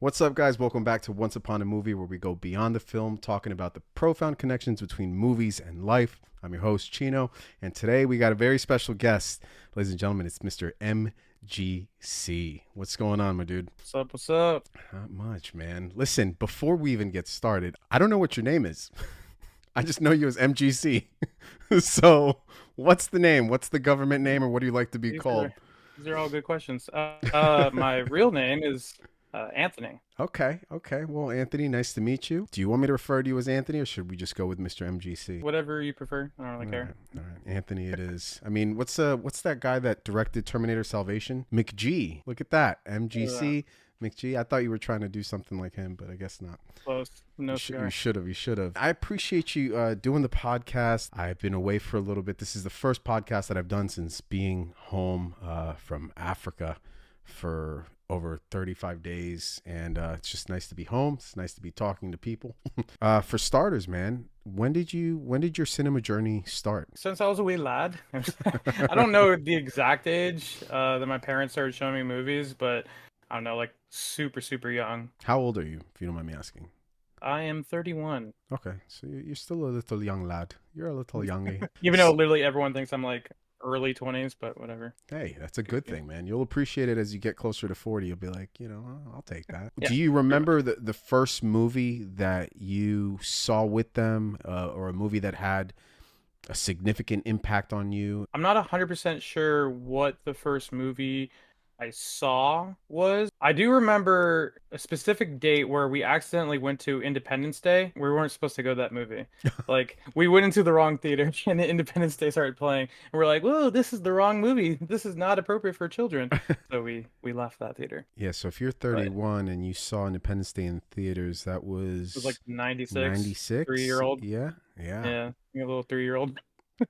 What's up, guys? Welcome back to Once Upon a Movie, where we go beyond the film, talking about the profound connections between movies and life. I'm your host, Chino, and today we got a very special guest. Ladies and gentlemen, it's Mr. MGC. What's going on, my dude? What's up? What's up? Not much, man. Listen, before we even get started, I don't know what your name is. I just know you as MGC. So, what's the name? What's the government name, or what do you like to be These called? are these are all good questions. My real name is Anthony. Okay. Well, Anthony, nice to meet you. Do you want me to refer to you as Anthony, or should we just go with Mr. MGC? Whatever you prefer. I don't All really right, care. all right. Anthony, it is. I mean, what's that guy that directed Terminator Salvation? McG. Look at that, Uh, MGC. McG. I thought you were trying to do something like him, but I guess not. Close. No You cigar. should have. You should have. I appreciate you doing the podcast. I've been away for a little bit. This is the first podcast that I've done since being home from Africa for over 35 days, and it's just nice to be home. It's nice to be talking to people. For starters, man, when did your cinema journey start? Since I was a wee lad, I don't know the exact age that my parents started showing me movies, but I don't know, like super, super young. How old are you, if you don't mind me asking? I am 31. Okay, so you're still a little young lad. You're a little youngy. Even though literally everyone thinks I'm like early 20s, but whatever. Hey, that's a good thing, man. You'll appreciate it as you get closer to 40. You'll be like, I'll take that. Yeah, Do you pretty much. remember the first movie that you saw with them, or a movie that had a significant impact on you? I'm not 100% sure what the first movie I saw was. I do remember a specific date where we accidentally went to Independence Day. We weren't supposed to go to that movie. Like, we went into the wrong theater and Independence Day started playing. And we're like, whoa, this is the wrong movie. This is not appropriate for children. So we left that theater. Yeah, so if you're But it 31 and you saw Independence Day in theaters, that was like was 96, 96? 3-year-old. Yeah, yeah. Yeah, a little 3-year-old.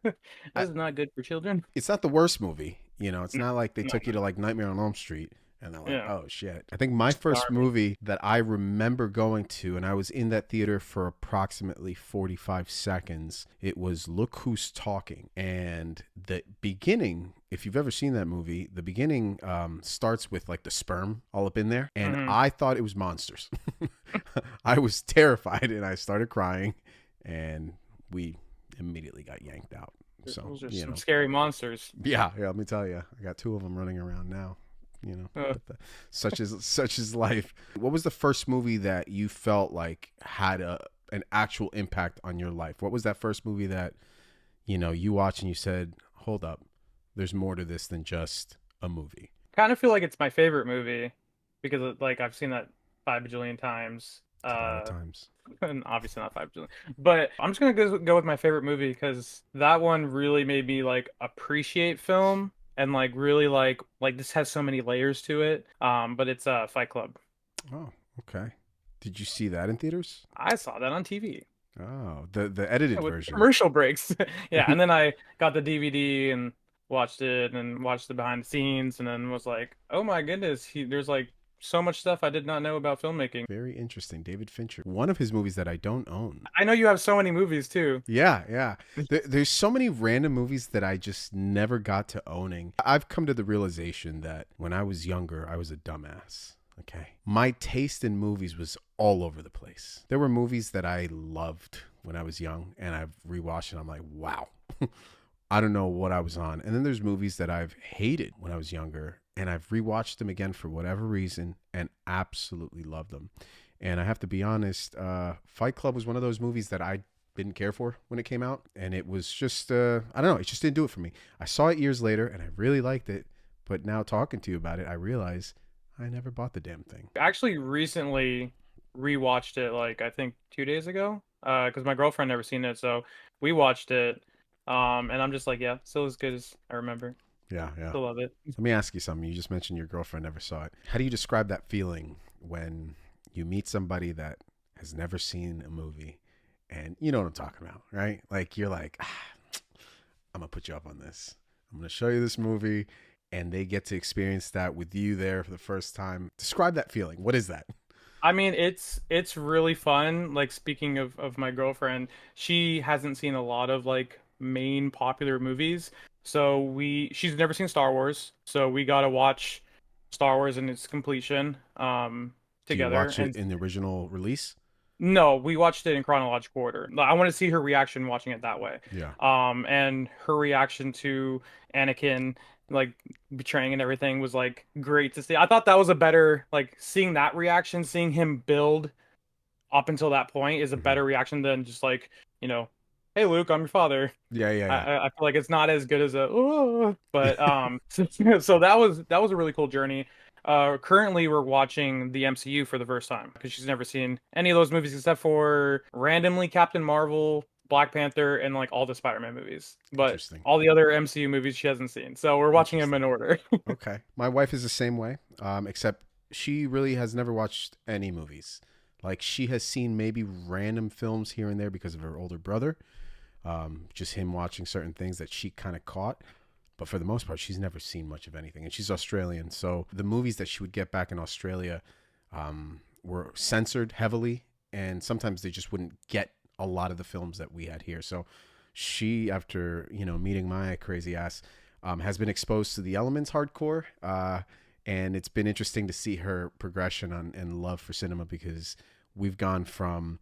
This I, is not good for children. it's not the worst movie. It's No, not like they no, took you to like Nightmare on Elm Street and they're like, yeah. oh shit. I think my first Garbage. movie that I remember going to, and I was in that theater for approximately 45 seconds, it was Look Who's Talking. And the beginning, if you've ever seen that movie, the beginning starts with like the sperm all up in there. And Hmm. I thought it was monsters. I was terrified and I started crying, and we immediately got yanked out. So, Those are some scary monsters. yeah, let me tell you, I got two of them running around now. You know, Uh, but such is life. What was the first movie that you felt like had an actual impact on your life? What was that first movie that you watched and you said, "Hold up, there's more to this than just a movie." Kind of feel like it's my favorite movie because like I've seen that 5 bajillion times. It's a lot of times. And obviously not 5 bajillion, but I'm just gonna go with my favorite movie because that one really made me like appreciate film and like really like this has so many layers to it. But it's Fight Club. Oh, okay. Did you see that in theaters? I saw that on TV Oh, the edited with version. commercial breaks. Yeah, and then I got the DVD and watched it and watched the behind the scenes and then was like, oh my goodness, there's like so much stuff I did not know about filmmaking. Very interesting. David Fincher. One of his movies that I don't own. I know you have so many movies too. Yeah. There's so many random movies that I just never got to owning. I've come to the realization that when I was younger, I was a dumbass. Okay. My taste in movies was all over the place. There were movies that I loved when I was young, and I've rewatched and I'm like, wow, I don't know what I was on. And then there's movies that I've hated when I was younger, and I've rewatched them again for whatever reason and absolutely love them. And I have to be honest, Fight Club was one of those movies that I didn't care for when it came out. And it was just, I don't know, it just didn't do it for me. I saw it years later and I really liked it. But now talking to you about it, I realize I never bought the damn thing. Actually, recently rewatched it like I think 2 days ago. Because my girlfriend never seen it, so we watched it. And I'm just like, yeah, still as good as I remember. Yeah. Still love it. Let me ask you something. You just mentioned your girlfriend never saw it. How do you describe that feeling when you meet somebody that has never seen a movie, and you know what I'm talking about, right? Like you're like, I'm gonna put you up on this. I'm gonna show you this movie, and they get to experience that with you there for the first time. Describe that feeling. What is that? I mean, it's really fun. Like speaking of my girlfriend, she hasn't seen a lot of like main popular movies. So she's never seen Star Wars. So we got to watch Star Wars in its completion Do you together, watch it and in the original release? no, we watched it in chronological order. I want to see her reaction watching it that way. Yeah. And her reaction to Anakin like betraying and everything was like great to see. I thought that was a better like seeing that reaction, seeing him build up until that point is a Hmm. better reaction than just like, you know, hey Luke, I'm your father. Yeah, yeah, I feel like it's not as good as a oh, but so that was a really cool journey. Currently we're watching the MCU for the first time because she's never seen any of those movies except for randomly Captain Marvel, Black Panther, and like all the Spider-Man movies. But Interesting. all the other MCU movies she hasn't seen. So we're watching them Interesting. in order. Okay. My wife is the same way, except she really has never watched any movies. Like she has seen maybe random films here and there because of her older brother, just him watching certain things that she kind of caught. But for the most part, she's never seen much of anything. And she's Australian. So the movies that she would get back in Australia were censored heavily. And sometimes they just wouldn't get a lot of the films that we had here. So she, after, meeting my crazy ass, has been exposed to the Elements hardcore. And it's been interesting to see her progression and love for cinema because we've gone from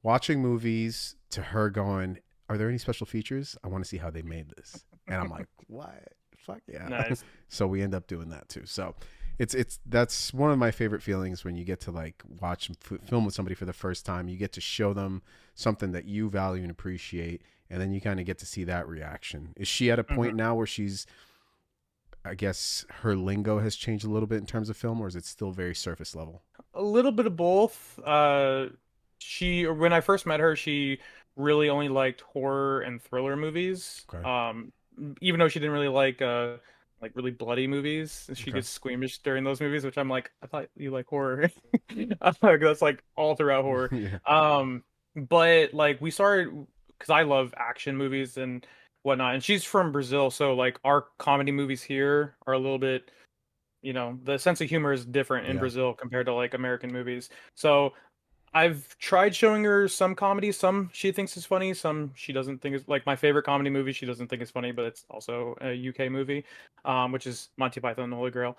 watching movies to her going, are there any special features? I want to see how they made this. And I'm like, what? Fuck yeah. Nice. So we end up doing that too. So it's that's one of my favorite feelings when you get to like watch film with somebody for the first time. You get to show them something that you value and appreciate, and then you kind of get to see that reaction. Is she at a Mhm. point now where she's, I guess, her lingo has changed a little bit in terms of film, or is it still very surface level? A little bit of both. She when I first met her, she really only liked horror and thriller movies. Okay. Even though she didn't really like really bloody movies, she Okay. gets squeamish during those movies, which I'm like, I thought you like horror. That's like all throughout horror. Yeah. But like we started because I love action movies and whatnot, and she's from Brazil, so like our comedy movies here are a little bit the sense of humor is different in Yeah. Brazil compared to like American movies. So I've tried showing her some comedy, some she thinks is funny, some she doesn't think is like my favorite comedy movie she doesn't think is funny, but it's also a UK movie, which is Monty Python and the Holy Grail.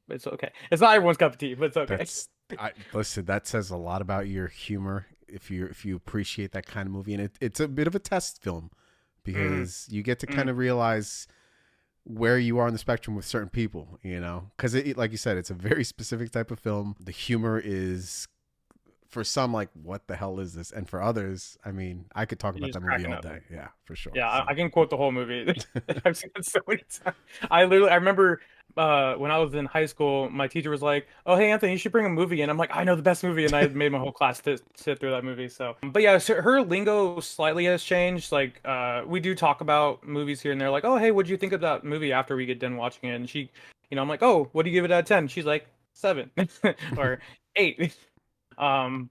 It's okay. It's not everyone's cup of tea, but it's okay. That's I listen, that says a lot about your humor if you appreciate that kind of movie, and it's a bit of a test film Mm, because you get to kind mm, of realize where you are on the spectrum with certain people, because like you said, it's a very specific type of film. The humor is, for some, like, what the hell is this? And for others, I mean, I could talk you're about that just movie cracking all up. day. Yeah, for sure. Yeah, So I can quote the whole movie. I've seen it so many times. I remember when I was in high school, my teacher was like, "Oh, hey Anthony, you should bring a movie." And I'm like, "I know the best movie," and I made my whole class to sit through that movie. So, but yeah, so her lingo slightly has changed. Like, we do talk about movies here and there. Like, "Oh, hey, what'd you think of that movie after we get done watching it?" And she, I'm like, "Oh, what do you give it out of 10?" She's like, 7 or 8.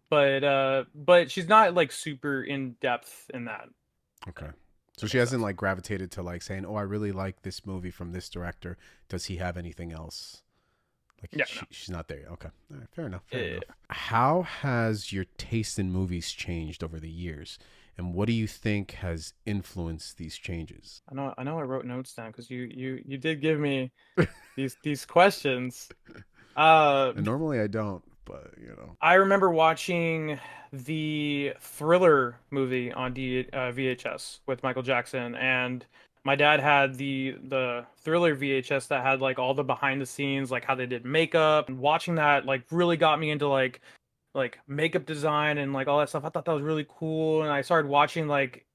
But she's not like super in depth in that. okay. So That she makes hasn't sense. like gravitated to like saying, "Oh, I really like this movie from this director. Does he have anything else?" Like Yeah, no. she's not there yet. Okay. All right, fair enough. Fair Yeah. enough. How has your taste in movies changed over the years? And what do you think has influenced these changes? I know I wrote notes down because you did give me these questions. Uh And normally I don't, but I remember watching the Thriller movie on VHS with Michael Jackson, and my dad had the Thriller VHS that had like all the behind the scenes, like how they did makeup, and watching that like really got me into like makeup design and like all that stuff. I thought that was really cool, and I started watching like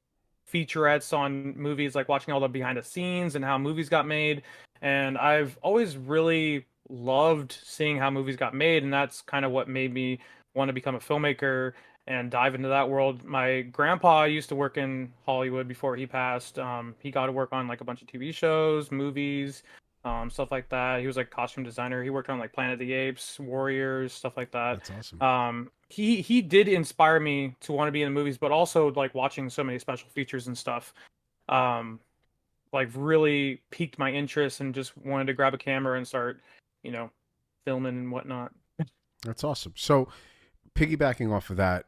featurettes on movies, like watching all the behind the scenes and how movies got made. And I've always really loved seeing how movies got made, and that's kind of what made me want to become a filmmaker and dive into that world. My grandpa used to work in Hollywood before he passed. He got to work on like a bunch of TV shows, movies, stuff like that. He was like costume designer. He worked on like Planet of the Apes, Warriors, stuff like that. that's awesome. He did inspire me to want to be in the movies, but also like watching so many special features and stuff, um, like really piqued my interest and just wanted to grab a camera and start, you know, filming and whatnot. That's awesome. So, piggybacking off of that,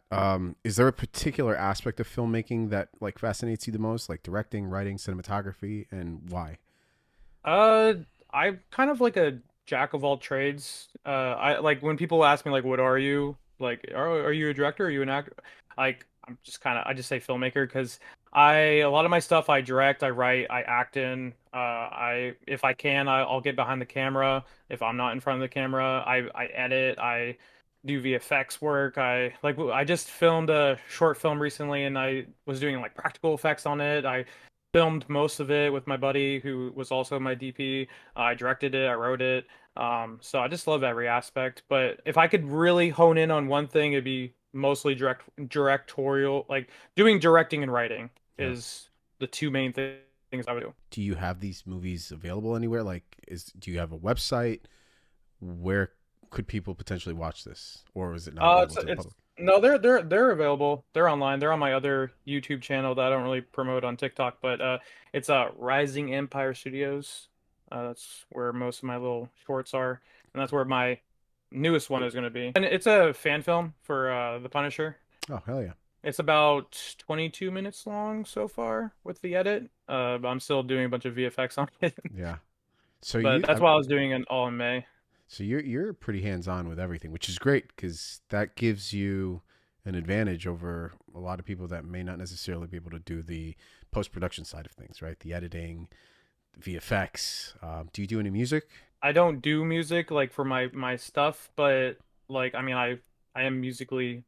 is there a particular aspect of filmmaking that like fascinates you the most, like directing, writing, cinematography, and why? Uh, I'm kind of like a jack of all trades. I like when people ask me like, "What are you?" Like, are you a director? Are you an actor? Like, I'm just kind of I just say filmmaker because a lot of my stuff I direct, I write, I act in. I if I can, I'll get behind the camera. If I'm not in front of the camera, I edit. I do VFX work. I just filmed a short film recently, and I was doing like practical effects on it. I filmed most of it with my buddy who was also my DP. I directed it, I wrote it. So I just love every aspect. But if I could really hone in on one thing, it'd be mostly directorial, like doing directing and writing Yeah. is the two main things I would do. Do you have these movies available anywhere? Like, do you have a website? Where could people potentially watch this, or is it not available to the It's public? no, they're available. They're online. They're on my other YouTube channel that I don't really promote on TikTok, but it's Rising Empire Studios. That's where most of my little shorts are, and that's where my newest one is going to be. And it's a fan film for The Punisher. Oh hell yeah, It's about 22 minutes long so far with the edit. But I'm still doing a bunch of VFX on it. yeah. So But you, that's why I was doing it all in May. so you're pretty hands on with everything, which is great because that gives you an advantage over a lot of people that may not necessarily be able to do the post production side of things, right? The editing, VFX. Do you do any music? I don't do music like for my stuff, but like I mean I am musically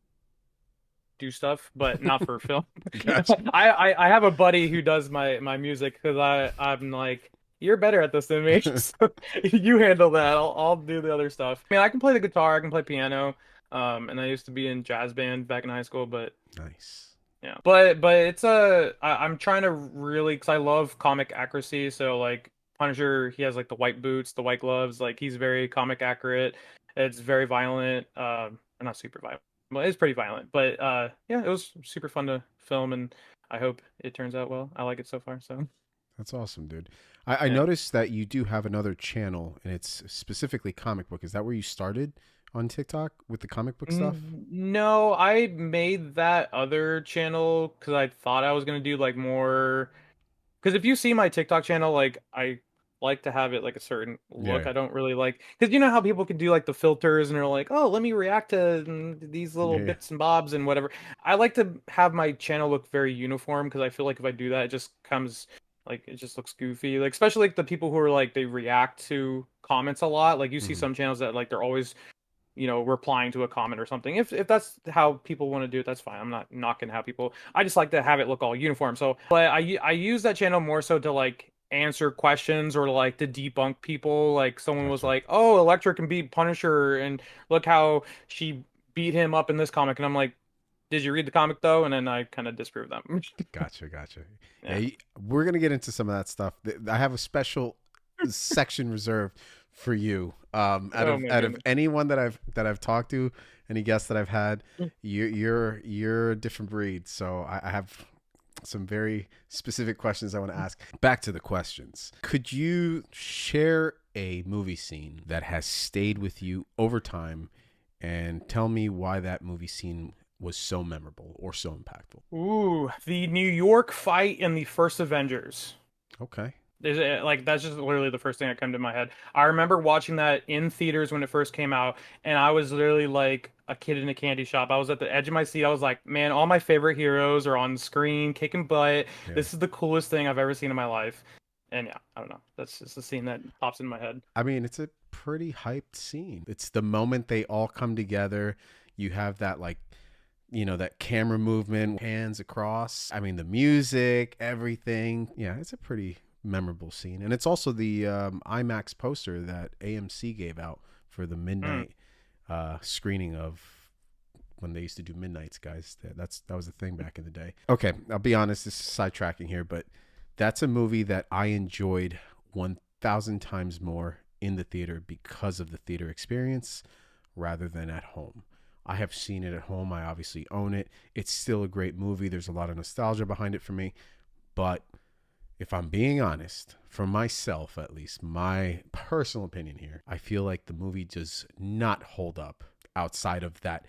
do stuff, but not for film. Gotcha. I have a buddy who does my music because I'm like you're better at this than me, so you handle that. I'll do the other stuff. I mean I can play the guitar, I can play piano, and I used to be in jazz band back in high school, but Nice. yeah, but I'm trying to really because I love comic accuracy. So like Punisher, he has like the white boots, the white gloves. Like he's very comic accurate. It's very violent. Not super violent. Well, it's pretty violent. But yeah, it was super fun to film, and I hope it turns out well. I like it so far. So That's awesome, dude. I yeah. noticed that you do have another channel, and it's specifically comic book. Is that where you started on TikTok with the comic book stuff? No, I made that other channel because I thought I was gonna do like more. Because if you see my TikTok channel, like I like to have it like a certain look. Yeah, I don't really like because you know how people can do like the filters and they're like, oh, let me react to these little yeah, bits and bobs and whatever. I like to have my channel look very uniform because I feel like if I do that, it just comes like it just looks goofy. Like especially like the people who are like they react to comments a lot. Like you see hmm some channels that like they're always replying to a comment or something. If that's how people want to do it, that's fine. I'm not knocking how people. I just like to have it look all uniform. So, but I use that channel more so to like answer questions or like to debunk people. Like someone was Gotcha, like, "Oh, Electra can beat Punisher, and look how she beat him up in this comic," and I'm like, "Did you read the comic though?" And then I kind of disprove them. gotcha. Yeah, Yeah. we're gonna get into some of that stuff. I have a special section reserved for you. Out Oh of my out of goodness. anyone that I've talked to, any guests that I've had, you're a different breed. So I have some very specific questions I want to ask. Back to the questions. Could you share a movie scene that has stayed with you over time and tell me why that movie scene was so memorable or so impactful? Ooh, the New York fight in the first Avengers. Okay. Like that's just literally the first thing that came to my head. I remember watching that in theaters when it first came out, and I was literally like a kid in a candy shop. I was at the edge of my seat. I was like, man, all my favorite heroes are on screen, kicking butt. Yeah. This is the coolest thing I've ever seen in my life. And yeah, I don't know. That's just the scene that pops in my head. I mean, it's a pretty hyped scene. It's the moment they all come together. You have that like that camera movement, hands across. I mean, the music, everything. Yeah, it's a pretty memorable scene. And it's also the IMAX poster that AMC gave out for the Mm. midnight screening of when they used to do midnights, guys. That was a thing back in the day. Okay, I'll be honest, this is sidetracking here, but that's a movie that I enjoyed 1,000 times more in the theater because of the theater experience rather than at home. I have seen it at home. I obviously own it. It's still a great movie. There's a lot of nostalgia behind it for me. But if I'm being honest, for myself at least, my personal opinion here, I feel like the movie does not hold up outside of that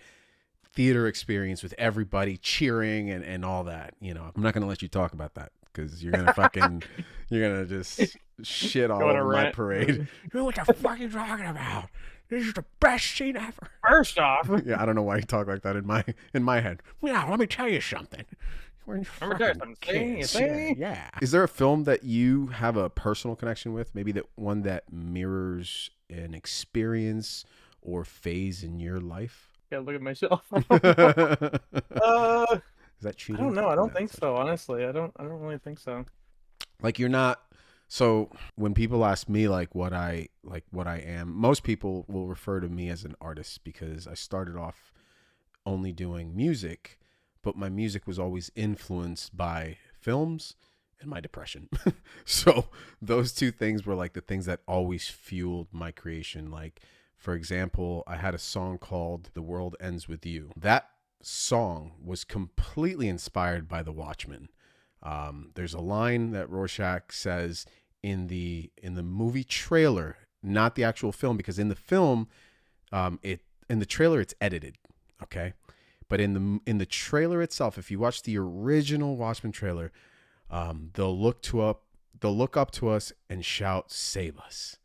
theater experience with everybody cheering and all that. I'm not going to let you talk about that because you're gonna just shit all Go on a over my rant. parade. You know what the fuck you talking about? This is the best scene ever. First off, Yeah, I don't know why you talk like that in my head. Yeah, let me tell you something. We're remember there fucking something? kids. See? Yeah. Is there a film that you have a personal connection with? Maybe that one that mirrors an experience or phase in your life? Gotta look at myself. Is uh, that I don't cheating? know. I No, don't think it's not so. cheating. Honestly, I don't really think so. Like you're not. So when people ask me what I am, most people will refer to me as an artist because I started off only doing music, but my music was always influenced by films and my depression. So those two things were like the things that always fueled my creation. Like, for example, I had a song called The World Ends With You. That song was completely inspired by The Watchmen. There's a line that Rorschach says in the movie trailer, not the actual film, because in the film, in the trailer it's edited, okay, but in the trailer itself, if you watch the original Watchmen trailer, they'll look up to us and shout, "Save us,"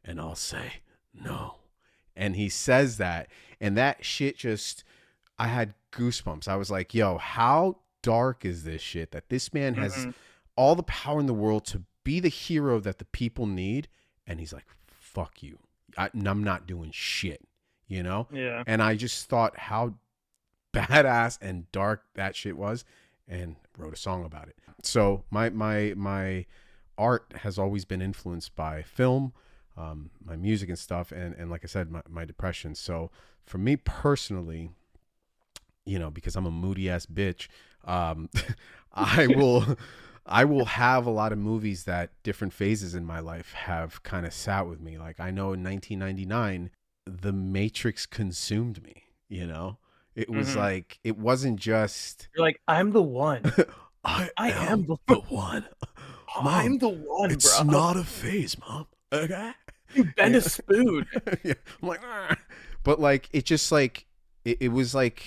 and I'll say, "No," and he says that, and that shit just, I had goosebumps. I was like, yo, how dark is this shit that this man has Hmm. all the power in the world to be the hero that the people need, and he's like, fuck you. I'm not doing shit, you know? Yeah. And I just thought how badass and dark that shit was, and wrote a song about it. So my art has always been influenced by film, my music and stuff, and like I said, my depression. So for me personally, because I'm a moody ass bitch, um, I will I will have a lot of movies that different phases in my life have kind of sat with me. Like I know in 1999, The Matrix consumed me. It was Hmm. like it wasn't just You're like, I'm the one. I I am am the. the one, Mom. I'm the one, It's bro. not a phase, Mom. Okay. You bend Yeah. a spoon. Yeah. I'm like, "Argh." But like it just like it was like,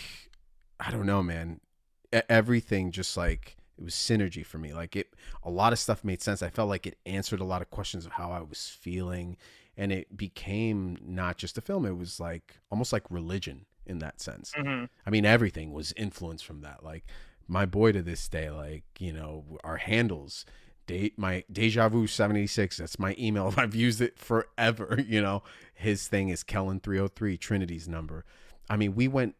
I don't know, man. Everything just like it was synergy for me. Like a lot of stuff made sense. I felt like it answered a lot of questions of how I was feeling, and it became not just a film. It was like almost like religion in that sense. Hmm. I mean, everything was influenced from that. Like my boy to this day, like our handles. My Deja Vu 786. That's my email. I've used it forever. His thing is Kellen 303, Trinity's number. I mean, we went,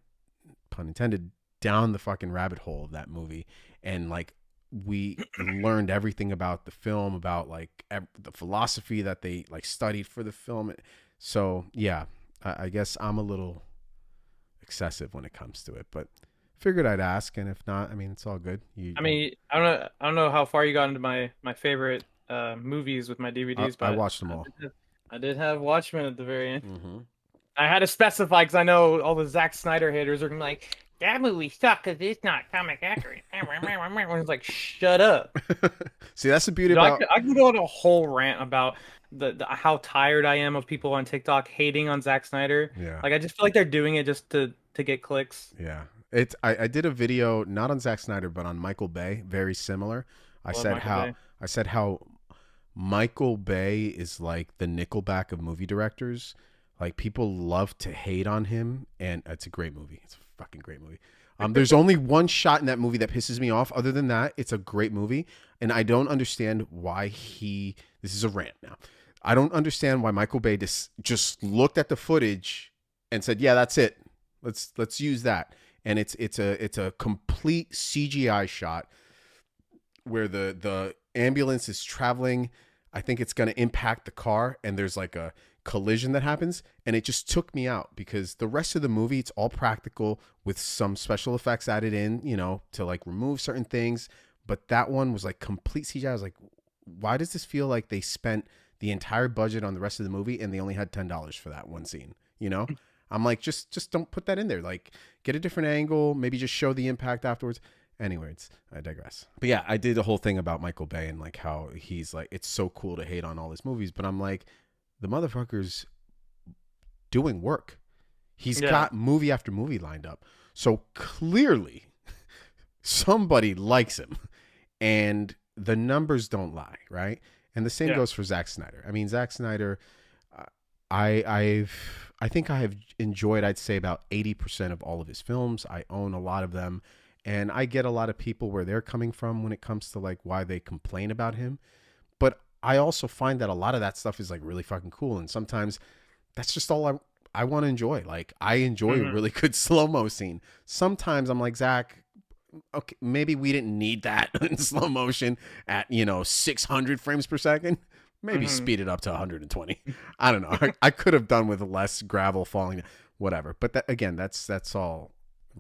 pun intended, down the fucking rabbit hole of that movie, and like we learned everything about the film, about like the philosophy that they like studied for the film. So yeah, I guess I'm a little excessive when it comes to it, but figured I'd ask, and if not, I mean, it's all good. I mean, I don't know how far you got into my favorite movies with my DVDs, I but watched them all. I did have Watchmen at the very end. Mm-hmm. I had to specify because I know all the Zack Snyder haters are gonna be like, that movie sucked because it's not comic accurate. It's like, shut up. See, that's the beauty Dude, about. I can go on a whole rant about the how tired I am of people on TikTok hating on Zack Snyder. Yeah. Like I just feel like they're doing it just to get clicks. Yeah. I did a video not on Zack Snyder but on Michael Bay, very similar. I I love said Michael how Bay. I said how Michael Bay is like the Nickelback of movie directors. Like people love to hate on him, and it's a great movie. It's a fucking great movie. There's only one shot in that movie that pisses me off. Other than that, it's a great movie, and I don't understand why he. This is a rant now. I don't understand why Michael Bay just looked at the footage and said, "Yeah, that's it. Let's use that." And it's a complete CGI shot where the ambulance is traveling. I think it's going to impact the car, and there's like a collision that happens, and it just took me out because the rest of the movie, it's all practical with some special effects added in, to like remove certain things. But that one was like complete CGI. I was like, why does this feel like they spent the entire budget on the rest of the movie and they only had $10 for that one scene? I'm like, just don't put that in there. Like, get a different angle, maybe just show the impact afterwards. Anyways, I digress. But yeah, I did a whole thing about Michael Bay and like how he's like, it's so cool to hate on all his movies, but I'm like, the motherfucker's doing work. He's Yeah. got movie after movie lined up. So clearly somebody likes him. And the numbers don't lie, right? And the same Yeah. goes for Zack Snyder. I mean, Zack Snyder, uh, I think I have enjoyed, I'd say, about 80% of all of his films. I own a lot of them, and I get a lot of people where they're coming from when it comes to like why they complain about him. But I also find that a lot of that stuff is like really fucking cool, and sometimes that's just all I want to enjoy. Like I enjoy a Hmm. really good slow mo scene. Sometimes I'm like, Zach, okay, maybe we didn't need that in slow motion at 600 frames per second. Maybe Hmm. speed it up to 120. I don't know. I could have done with less gravel falling, whatever. But that, again, that's all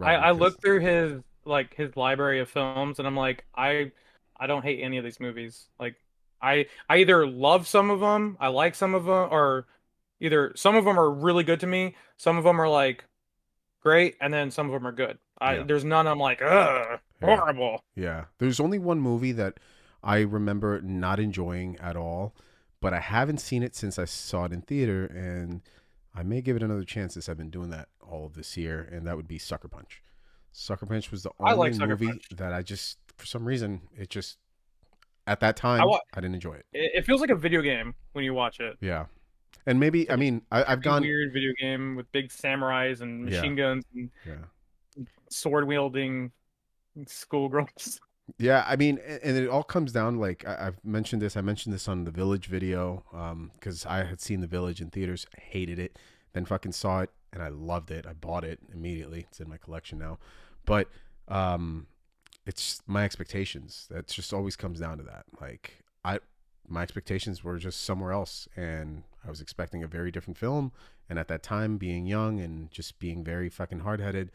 I relevant because looked through his like his library of films and I'm like I don't hate any of these movies. Like I either love some of them, I like some of them, or either some of them are really good to me, some of them are like great, and then some of them are good. yeah, There's none I'm like, ugh, yeah, horrible. yeah. There's only one movie that I remember not enjoying at all, but I haven't seen it since I saw it in theater, and I may give it another chance since I've been doing that all of this year, and that would be Sucker Punch. Sucker Punch was the I only like Sucker movie Punch. that I just, for some reason, it just at that I time wa I didn't enjoy it. it feels like a video game when you watch it. Yeah, and maybe It's I like a mean I've trippy, gone. weird video game with big samurais and Yeah, machine guns and yeah, sword wielding schoolgirls. yeah. I mean, and it all comes down like I've mentioned this. I mentioned this on the Village video because I had seen the Village in theaters, hated it, then fucking saw it and I loved it. I bought it immediately. It's in my collection now, but um, it's my expectations. That just always comes down to that. Like my expectations were just somewhere else, and I was expecting a very different film. And at that time, being young and just being very fucking hard headed,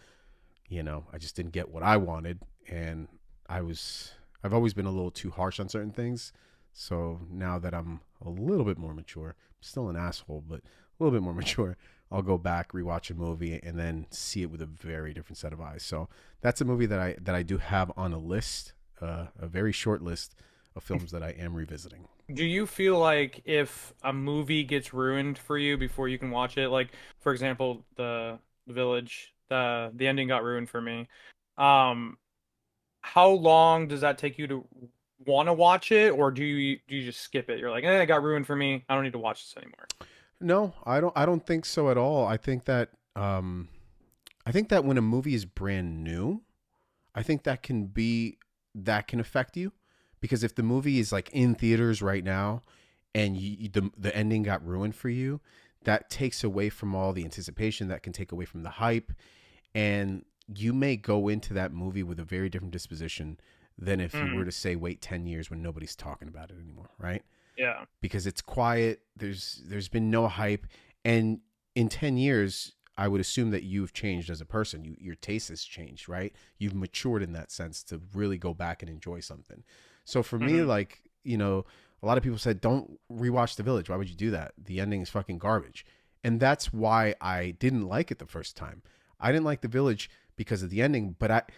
I just didn't get what I wanted, and I was I've always been a little too harsh on certain things. So now that I'm a little bit more mature, I'm still an asshole, but a little bit more mature, I'll go back, rewatch a movie, and then see it with a very different set of eyes. So that's a movie that I do have on a list, a very short list of films that I am revisiting. Do you feel like if a movie gets ruined for you before you can watch it, like for example, the Village, the ending got ruined for me. Um, how long does that take you to want to watch it, or do you just skip it? You're like, it got ruined for me. I don't need to watch this anymore. No, I don't think so at all. I think that when a movie is brand new, I think that can affect you because if the movie is like in theaters right now and the ending got ruined for you, that takes away from all the anticipation, that can take away from the hype, and you may go into that movie with a very different disposition than if you Hmm. were to say wait 10 years when nobody's talking about it anymore, right? Yeah. Because it's quiet, there's been no hype, and in 10 years I would assume that you've changed as a person. Your taste has changed, right? You've matured in that sense to really go back and enjoy something. So for me, Hmm. like, a lot of people said, don't rewatch The Village. Why would you do that? The ending is fucking garbage. And that's why I didn't like it the first time. I didn't like The Village because of the ending, but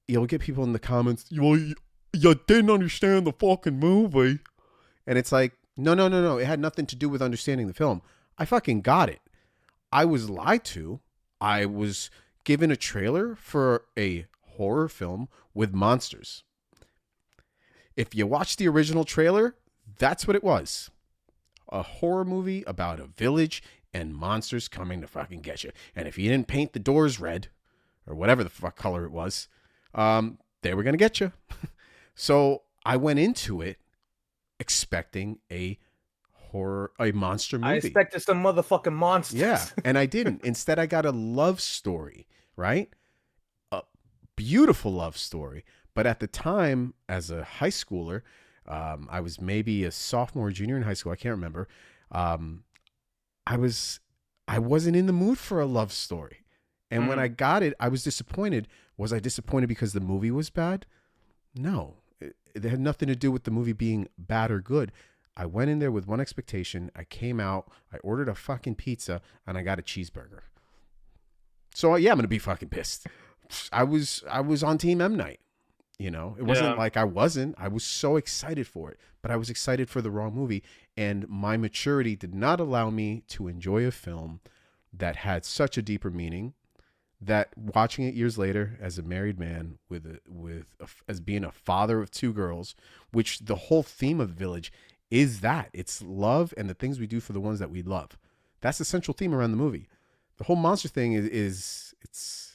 you'll get people in the comments, you didn't understand the fucking movie. And it's like, no, no, no, no. It had nothing to do with understanding the film. I fucking got it. I was lied to. I was given a trailer for a horror film with monsters. If you watch the original trailer, that's what it was, a horror movie about a village and monsters coming to fucking get you. And if you didn't paint the doors red or whatever the fuck color it was, they were going to get you. So I went into it expecting a monster I movie. expected some motherfucking Yeah, monsters. and I didn't. Instead, I got a love story, right? A beautiful love story. But at the time, as a high schooler, I was maybe a sophomore, or junior in high school. I can't remember. Um, I was, I wasn't in the mood for a love story, and when I Hmm. got it, I was disappointed. Was I disappointed because the movie was bad? No, it had nothing to do with the movie being bad or good. I went in there with one expectation. I came out, I ordered a fucking pizza, and I got a cheeseburger. So yeah, I'm gonna be fucking pissed. I was on Team M Night. It wasn't Yeah. like I wasn't. I was so excited for it, but I was excited for the wrong movie, and my maturity did not allow me to enjoy a film that had such a deeper meaning, that watching it years later as a married man as being a father of two girls, which the whole theme of the Village is that it's love and the things we do for the ones that we love. That's the central theme around the movie. The whole monster thing is it's it's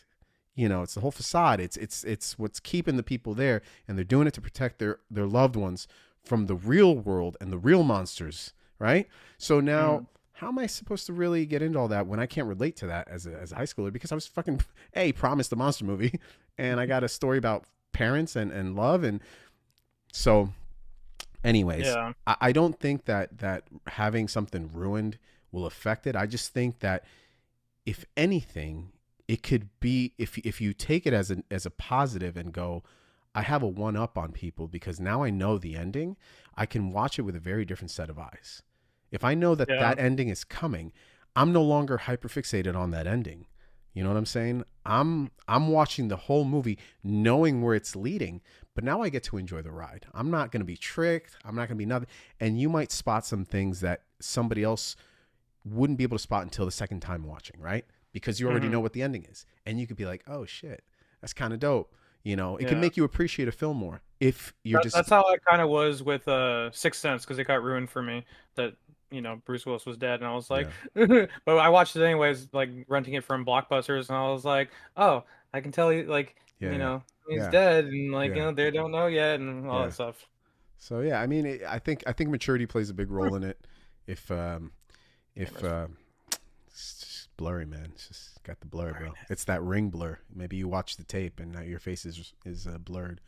the whole facade. It's what's keeping the people there, and they're doing it to protect their loved ones from the real world and the real monsters, right? So now, how am I supposed to really get into all that when I can't relate to that as a high schooler? Because I was fucking promised a monster movie, and I got a story about parents and love, and so. Anyways, Yeah. I don't think that having something ruined will affect it. I just think that if anything, it could be if you take it as a positive and go, I have a one up on people because now I know the ending. I can watch it with a very different set of eyes. If I know that Yeah. that ending is coming, I'm no longer hyperfixated on that ending. You know what I'm saying? I'm watching the whole movie knowing where it's leading, but now I get to enjoy the ride. I'm not going to be tricked. I'm not going to be nothing. And you might spot some things that somebody else wouldn't be able to spot until the second time watching, right? Because you already Hmm. know what the ending is. And you could be like, "Oh shit. That's kind of dope." It can Yeah. make you appreciate a film more if you're just That's how I kind of was with Sixth Sense because it got ruined for me that Bruce Willis was dead and I was like, yeah. but I watched it anyways, like renting it from Blockbusters and I was like, oh, I can tell you like Yeah, yeah. he's Yeah. dead and like Yeah. they don't know yet and all Yeah. that stuff. So yeah, I mean, I think maturity plays a big role in it. If if Cameras. it's just blurry, man. It's just got the blur, bro. It's that ring blur. Maybe you watch the tape and now your face is blurred,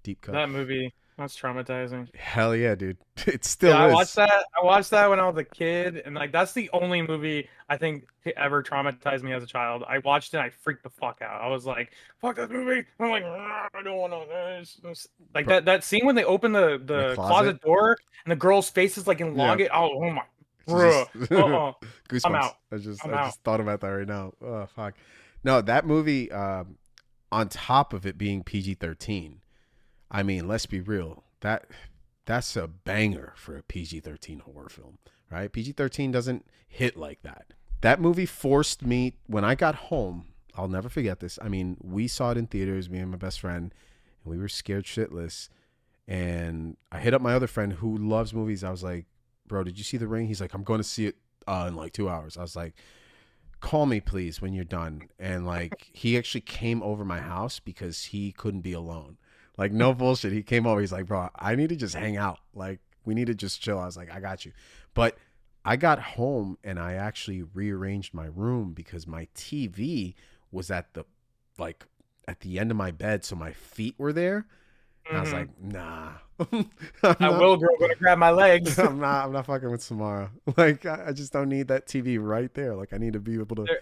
deep cut. That movie, that's traumatizing. Hell yeah, dude. It Yeah, still is. I watched that when I was a kid, and like that's the only movie I think to ever traumatized me as a child. I watched it, and I freaked the fuck out. I was like, "Fuck this movie!" I'm like, "Ah, I don't want to." Like Bro, that scene when they open the the closet. closet door and the girl's face is like Yeah. elongated. Oh my, She's bruh. just I'm goosebumps. out. I just I'm I out. just thought about that right now. Oh fuck. No, that movie. On top of it being PG-13, I mean, let's be real. That's a banger for a PG-13 horror film, right? PG-13 doesn't hit like that. That movie forced me when I got home. I'll never forget this. I mean, we saw it in theaters, me and my best friend, and we were scared shitless. And I hit up my other friend who loves movies. I was like, "Bro, did you see The Ring?" He's like, "I'm going to see it in like 2 hours." I was like, "Call me, please, when you're done." And like, he actually came over my house because he couldn't be alone. Like, no bullshit. He came over. He's like, "Bro, I need to just hang out. Like, we need to just chill." I was like, "I got you." But I got home and I actually rearranged my room because my TV was like, at the end of my bed. So my feet were there. And I was Hmm. like, nah, I'm That not. will girl gonna grab my legs. I'm not fucking with Samara. Like, I just don't need that TV right there. Like, I need to be able to. There,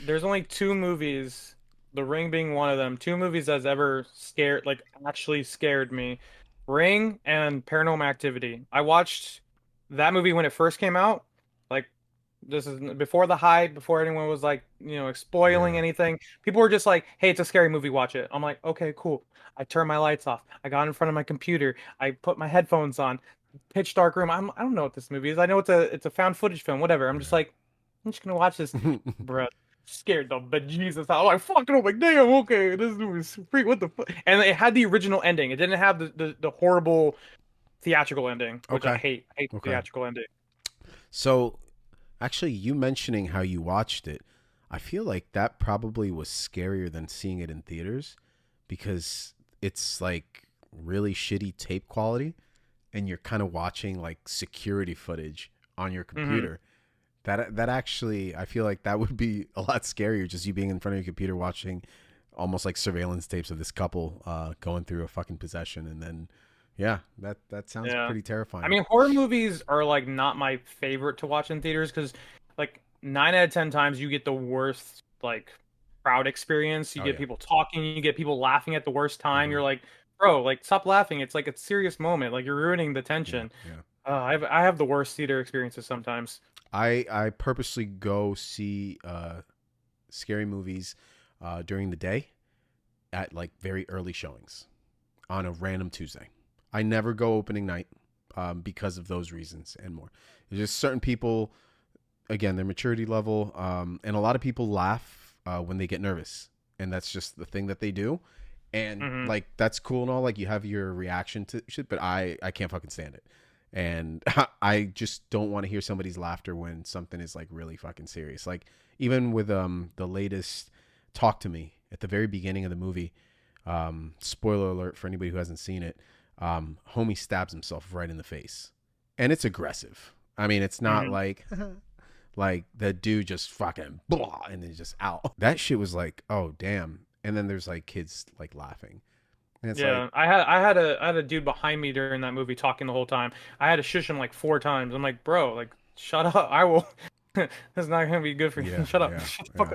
there's only two movies, The Ring being one of them, two movies that's ever scared, like actually scared me. Ring and Paranormal Activity. I watched that movie when it first came out. Like this is before the hype, before anyone was like, spoiling Yeah. anything. People were just like, "Hey, it's a scary movie, watch it." I'm like, "Okay, cool." I turned my lights off. I got in front of my computer. I put my headphones on. Pitch dark room. I don't know what this movie is. I know it's a found footage film, whatever. I'm just Yeah. like, I'm just gonna watch this, bruh. Scared the bejesus out. I'm like, fucking, I'm like, damn, okay, this movie's freak. What the fuck? And it had the original ending. It didn't have the horrible theatrical ending, which I Okay. hate. I hate the Okay. theatrical ending. So, actually, you mentioning how you watched it, I feel like that probably was scarier than seeing it in theaters because it's like really shitty tape quality and you're kind of watching like security footage on your Hmm. computer. That actually, I feel like that would be a lot scarier. Just you being in front of your computer watching almost like surveillance tapes of this couple going through a fucking possession, and then yeah, that sounds Yeah. pretty I terrifying. mean, horror movies are like not my favorite to watch in theaters because like 9 out of 10 times you get the worst like crowd experience. You Oh get yeah. people talking, you get people laughing at the worst time. Hmm. You're like, bro, like stop laughing. It's like a serious moment. Like you're ruining the Yeah, tension. yeah. I have the worst theater experiences sometimes. I purposely go see scary movies during the day at like very early showings on a random Tuesday. I never go opening night because of those reasons and more. There's just certain people, again, their maturity level, and a lot of people laugh when they get nervous, and that's just the thing that they do. And Hmm. like that's cool and all. Like you have your reaction to shit, but I can't fucking stand it. And I just don't want to hear somebody's laughter when something is like really fucking serious. Like even with the latest Talk to Me at the very beginning of the movie. Spoiler alert for anybody who hasn't seen it. Homie stabs himself right in the face, and it's aggressive. I mean, it's not Hmm. like like the dude just fucking blah and then just out. That shit was like, oh damn. And then there's like kids like laughing, and it's like, Yeah, I had a dude behind me during that movie talking the whole time. I had to shush him like 4 times. I'm like, bro, like shut up. I will. That's not gonna be good for you. yeah, Shut up. yeah, Shut the fuck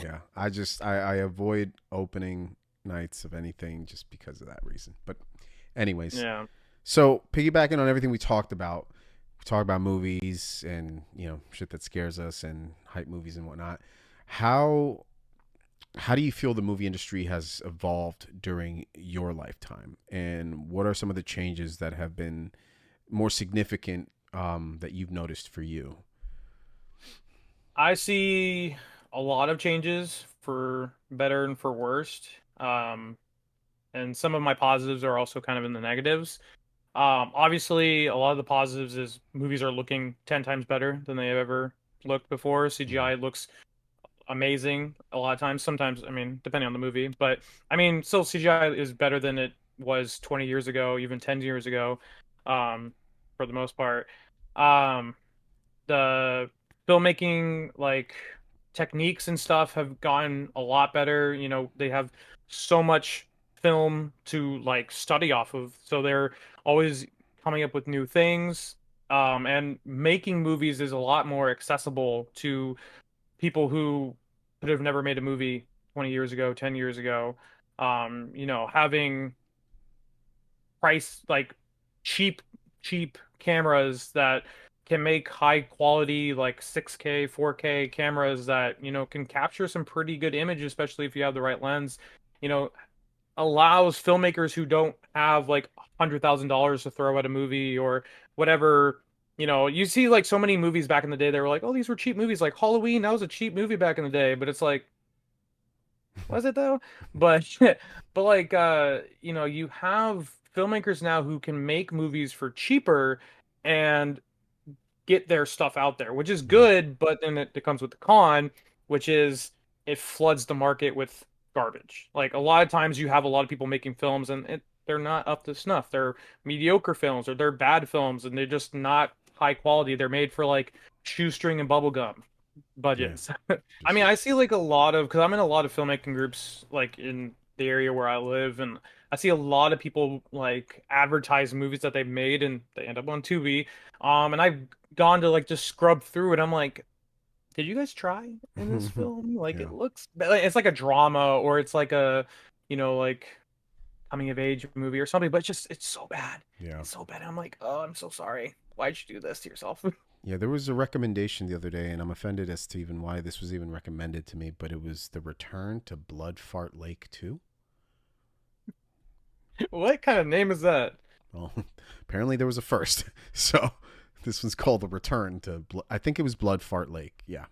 yeah, up. yeah. I avoid opening nights of anything just because of that reason. But anyways, Yeah. so piggybacking on everything we talk about movies and shit that scares us and hype movies and whatnot. How how do you feel the movie industry has evolved during your lifetime, and what are some of the changes that have been more significant that you've noticed for you? I see a lot of changes for better and for worst. Um, and some of my positives are also kind of in the negatives. Obviously, a lot of the positives is movies are looking 10 times better than they have ever looked before. Mm-hmm. CGI looks amazing a lot of times. Sometimes, I mean, depending on the movie, but I mean, still CGI is better than it was 20 years ago, even 10 years ago, um, for the most part. Um, the filmmaking like techniques and stuff have gotten a lot better. You know, they have so much film to like study off of, so they're always coming up with new things. And making movies is a lot more accessible to people who could have never made a movie 20 years ago, 10 years ago. Having price like cheap cheap cameras that can make high quality like 6K, 4K cameras that, can capture some pretty good image, especially if you have the right lens, you know, allows filmmakers who don't have like $100,000 to throw at a movie or whatever. You see like so many movies back in the day, they were like, oh, these were cheap movies, like Halloween, that was a cheap movie back in the day, but it's like, was it though? But but like you have filmmakers now who can make movies for cheaper and get their stuff out there, which is Yeah. good, but then it comes with the con, which is it floods the market with garbage. Like a lot of times you have a lot of people making films and they're not up to snuff. They're mediocre films or they're bad films and they're just not high quality. They're made for like shoestring and bubblegum Yeah. budgets. I mean, Just I see like a lot of, because I'm in a lot of filmmaking groups like in the area where I live, and I see a lot of people like advertise movies that they've made and they end up on Tubi. And I've gone to like just scrub through it. I'm like, did you guys try in this film? Like yeah. it looks, it's like a drama or it's like a, like coming of age movie or something, but it's so bad. Yeah. It's so bad. I'm like, oh, I'm so sorry. Why'd you do this to yourself? Yeah, there was a recommendation the other day, and I'm offended as to even why this was even recommended to me, but it was The Return to Blood Fart Lake 2. What kind of name is that? Well, apparently there was a first. So this one's called The Return to I think it was Blood Fart Lake. Yeah.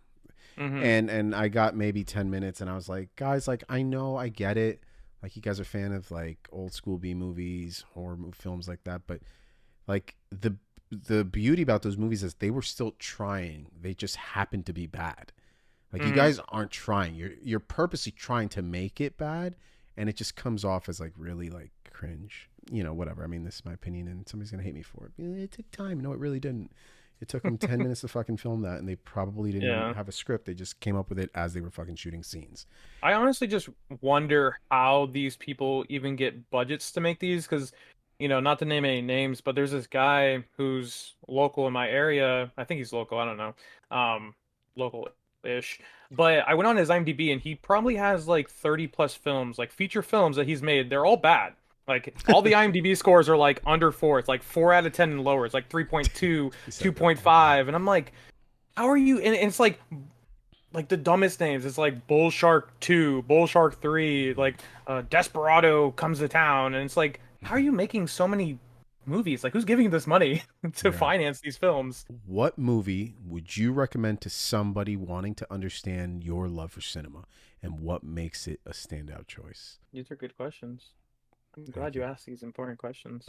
Hmm. And I got maybe 10 minutes and I was like, "Guys, like I know, I get it. Like you guys are a fan of like old school B movies, films like that, but like the beauty about those movies is they were still trying. They just happened to be bad. Like you Hmm. guys aren't trying. You're purposely trying to make it bad, and it just comes off as like really like cringe. Whatever. I mean, this is my opinion, and somebody's gonna hate me for it. It took time. No, it really didn't. It took them 10 minutes to fucking film that, and they probably didn't even Yeah. have a script. They just came up with it as they were fucking shooting scenes. I honestly just wonder how these people even get budgets to make these, because, not to name any names, but there's this guy who's local in my area. I think he's local. I don't know. Local-ish. But I went on his IMDb and he probably has like 30 plus films, like feature films that he's made. They're all bad. Like all the IMDb scores are like under 4. It's like 4 out of 10 and lower. It's like 3.2, He said they're all bad. 2.5. And I'm like, how are you? And it's like the dumbest names. It's like Bull Shark 2, Bull Shark 3, like Desperado comes to town, and it's like, how are you making so many movies? Like, who's giving you this money to Yeah. finance these films? What movie would you recommend to somebody wanting to understand your love for cinema? and what makes it a standout choice? These are good questions. I'm Thank glad you you. asked these important questions.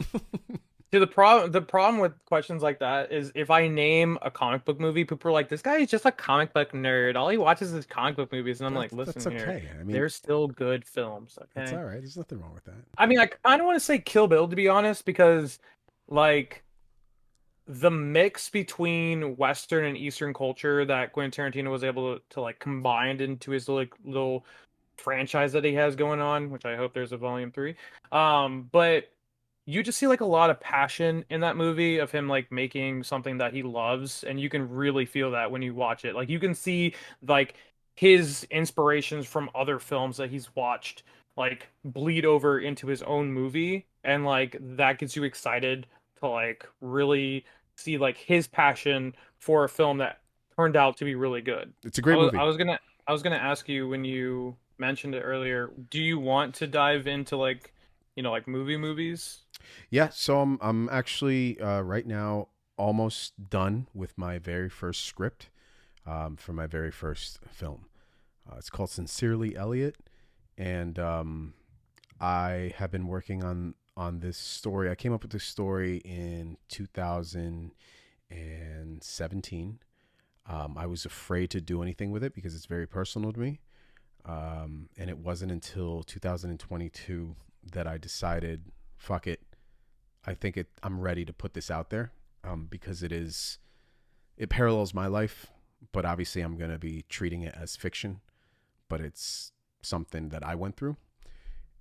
See, the problem with questions like that is if I name a comic book movie, people are like, "This guy is just a comic book nerd. All he watches is comic book movies." And I'm like, That's "Listen here, okay. I mean, they're still good films, it's okay?" all right. There's nothing wrong with that. I mean, I kind of want to say Kill Bill to be honest, because like the mix between Western and Eastern culture that Quentin Tarantino was able to like combine into his like little franchise that he has going on, which I hope there's a volume three. But you just see like a lot of passion in that movie of him like making something that he loves, and you can really feel that when you watch it. Like you can see like his inspirations from other films that he's watched like bleed over into his own movie, and like that gets you excited to like really see like his passion for a film that turned out to be really good. It's a I great was movie. I was gonna I was gonna ask you when you mentioned it earlier, do you want to dive into like, like movies? Yeah. So I'm actually right now almost done with my very first script for my very first film. It's called Sincerely Elliot, and I have been working on this story. I came up with this story in 2017. I was afraid to do anything with it because it's very personal to me. And it wasn't until 2022 that I decided, fuck it. I'm ready to put this out there because it parallels my life, but obviously I'm going to be treating it as fiction, but it's something that I went through.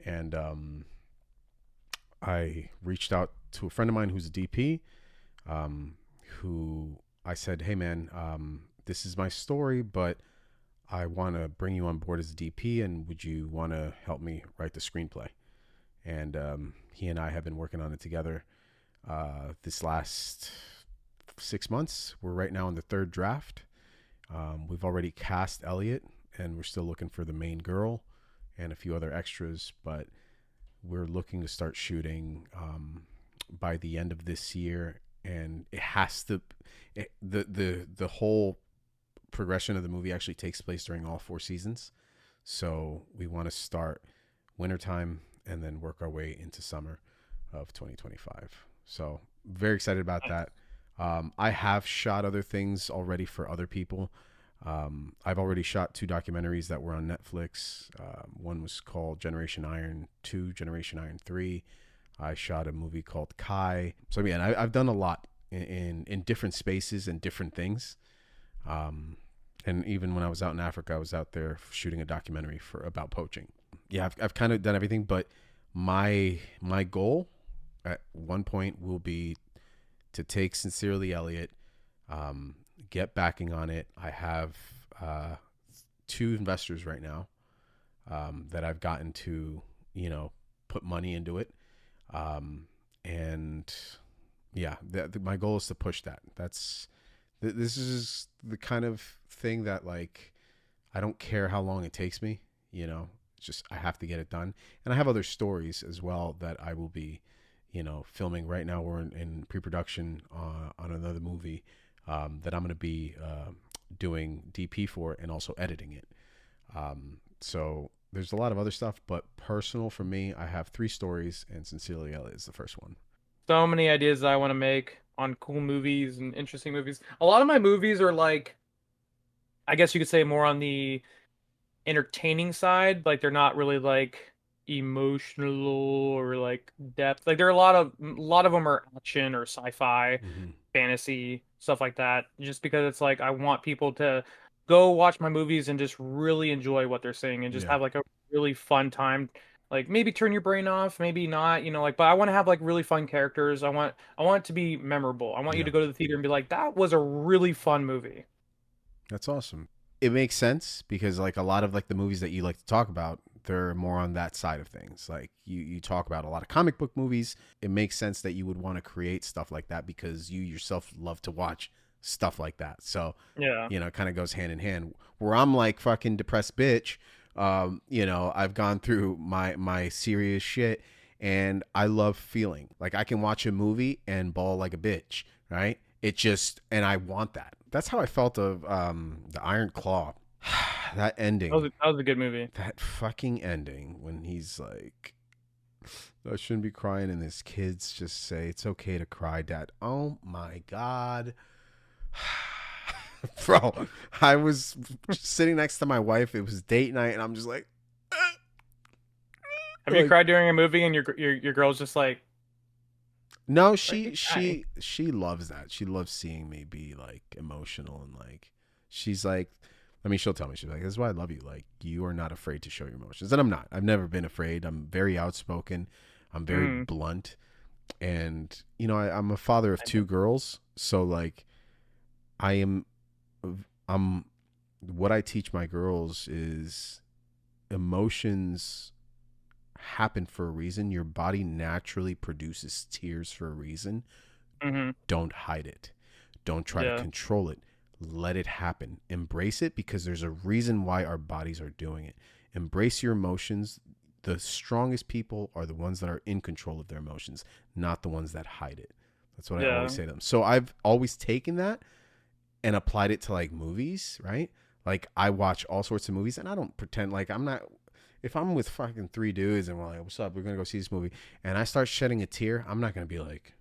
And I reached out to a friend of mine who's a DP, um, who I said, hey man, this is my story, but I want to bring you on board as a DP, and would you want to help me write the screenplay? And he and I have been working on it together this last 6 months. We're right now in the third draft. We've already cast Elliot, and we're still looking for the main girl and a few other extras, but we're looking to start shooting by the end of this year, and it has to. The whole progression of the movie actually takes place during all 4 seasons, so we want to start wintertime and then work our way into summer of 2025. So very excited about Nice. that. I have shot other things already for other people. I've already shot 2 documentaries that were on Netflix. One was called Generation Iron 2, Generation Iron 3. I shot a movie called Kai. So again, I've done a lot in different spaces and different things. And even when I was out in Africa, I was out there shooting a documentary about poaching. Yeah, I've kind of done everything, but my goal at one point will be to take Sincerely Elliot, get backing on it. I have 2 investors right now that I've gotten to, put money into it. And yeah, my goal is to push that. This is the kind of thing that like I don't care how long it takes me. It's just I have to get it done. And I have other stories as well that I will be, filming right now. We're in pre-production on another movie that I'm going to be doing DP for and also editing it. So there's a lot of other stuff, but personal for me, I have 3 stories, and Sincerely Elliot is the first one. So many ideas that I want to make on cool movies and interesting movies. A lot of my movies are like, I guess you could say more on the entertaining side. Like they're not really like emotional or like depth. Like there are a lot of them are action or sci-fi, Mm-hmm. fantasy, stuff like that. Just because it's like I want people to go watch my movies and just really enjoy what they're seeing and just Yeah. have like a really fun time. Like maybe turn your brain off, maybe not, like but I want to have like really fun characters. I want it to be memorable. I want you Yeah. to go to the theater and be like, that was a really fun movie. That's awesome. It makes sense because like a lot of like the movies that you like to talk about, they're more on that side of things. Like you talk about a lot of comic book movies. It makes sense that you would want to create stuff like that because you yourself love to watch stuff like that. So, Yeah. it kind of goes hand in hand. Where I'm like fucking depressed bitch, I've gone through my serious shit and I love feeling. Like I can watch a movie and bawl like a bitch, right? It just and I want that. That's how I felt of the Iron Claw. That That was ending, that was a good movie. that fucking ending when he's like, I shouldn't be crying, and his kids just say, it's okay to cry, Dad. Oh my God. Bro, I was sitting next to my wife. It was date night, and I'm just like, Have you like cried during a movie and your girl's just no, like she hi? she she loves that. She loves seeing me be like emotional and like she's like, I mean, she'll tell me, she's like, this is why I love you. Like, you are not afraid to show your emotions. And I'm not. I've never been afraid. I'm very outspoken. I'm very Mm, blunt. And, I'm a father of two girls. So like I am I'm what I teach my girls is emotions happen for a reason. Your body naturally produces tears for a reason. mm-hmm. Don't hide it. Don't try to Yeah. control it. Let it happen. Embrace it because there's a reason why our bodies are doing it. Embrace your emotions. The strongest people are the ones that are in control of their emotions, not the ones that hide it. That's what I always Yeah. say to them. So I've always taken that and applied it to like movies, right? Like I watch all sorts of movies and I don't pretend like I'm not. If I'm with fucking three dudes and we're like, what's up? We're going to go see this movie. And I start shedding a tear, I'm not going to be like,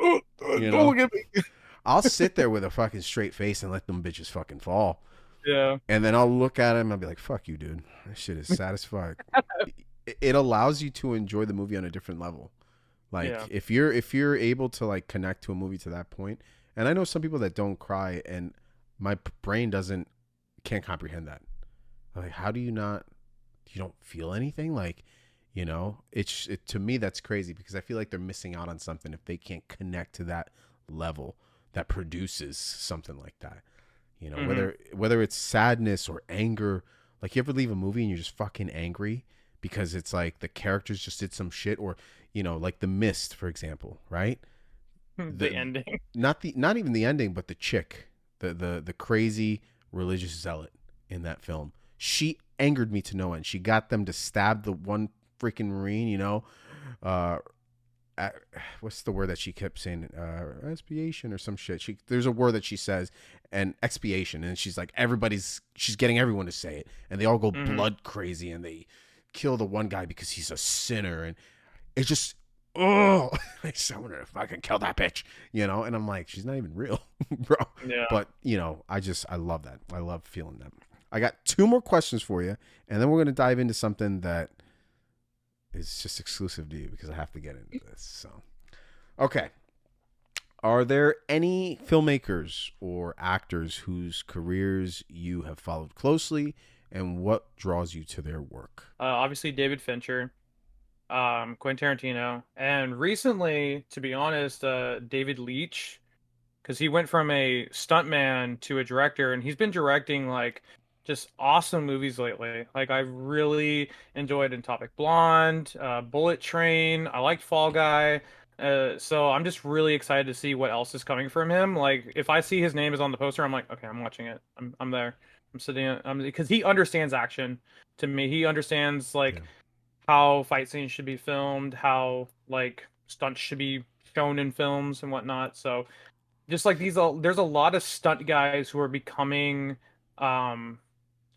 oh, Don't you know, look at me. I'll sit there with a fucking straight face and let them bitches fucking fall. Yeah. And then I'll look at him and I'll be like, fuck you, dude. This shit is satisfying. It allows you to enjoy the movie on a different level. Like Yeah. if you're able to like connect to a movie to that point, and I know some people that don't cry, and my brain can't comprehend that. Like, how do you not? You don't feel anything? Like, to me that's crazy because I feel like they're missing out on something if they can't connect to that level that produces something like that. Mm-hmm. Whether it's sadness or anger. Like, you ever leave a movie and you're just fucking angry because it's like the characters just did some shit, or like The Mist, for example, right? The The ending. not even the ending, but the chick, the crazy religious zealot in that film. She angered me to no end. She got them to stab the one freaking Marine, uh, uh, what's the word that she kept saying? Expiation or some shit. There's a word that she says, and expiation, and she's getting everyone to say it, and they all go Mm-hmm. blood crazy, and they kill the one guy because he's a sinner, and it's just, oh, like, someone if I can kill that bitch, and I'm like, she's not even real, bro. Yeah. But I love that. I love feeling that. I got two more questions for you, and then we're gonna dive into something that is just exclusive to you because I have to get into this. So, okay. Are there any filmmakers or actors whose careers you have followed closely, and what draws you to their work? Obviously David Fincher, Quentin Tarantino, and recently, to be honest, David Leitch, because he went from a stuntman to a director, and he's been directing like just awesome movies lately. Like I really enjoyed Atomic Blonde, Bullet Train. I liked Fall Guy. So I'm just really excited to see what else is coming from him. Like if I see his name is on the poster, I'm like, okay, I'm watching it. I'm there. I'm sitting. Because he understands action. To me, he understands Yeah. like how fight scenes should be filmed, how like stunts should be shown in films and whatnot. So just like there's a lot of stunt guys who are becoming um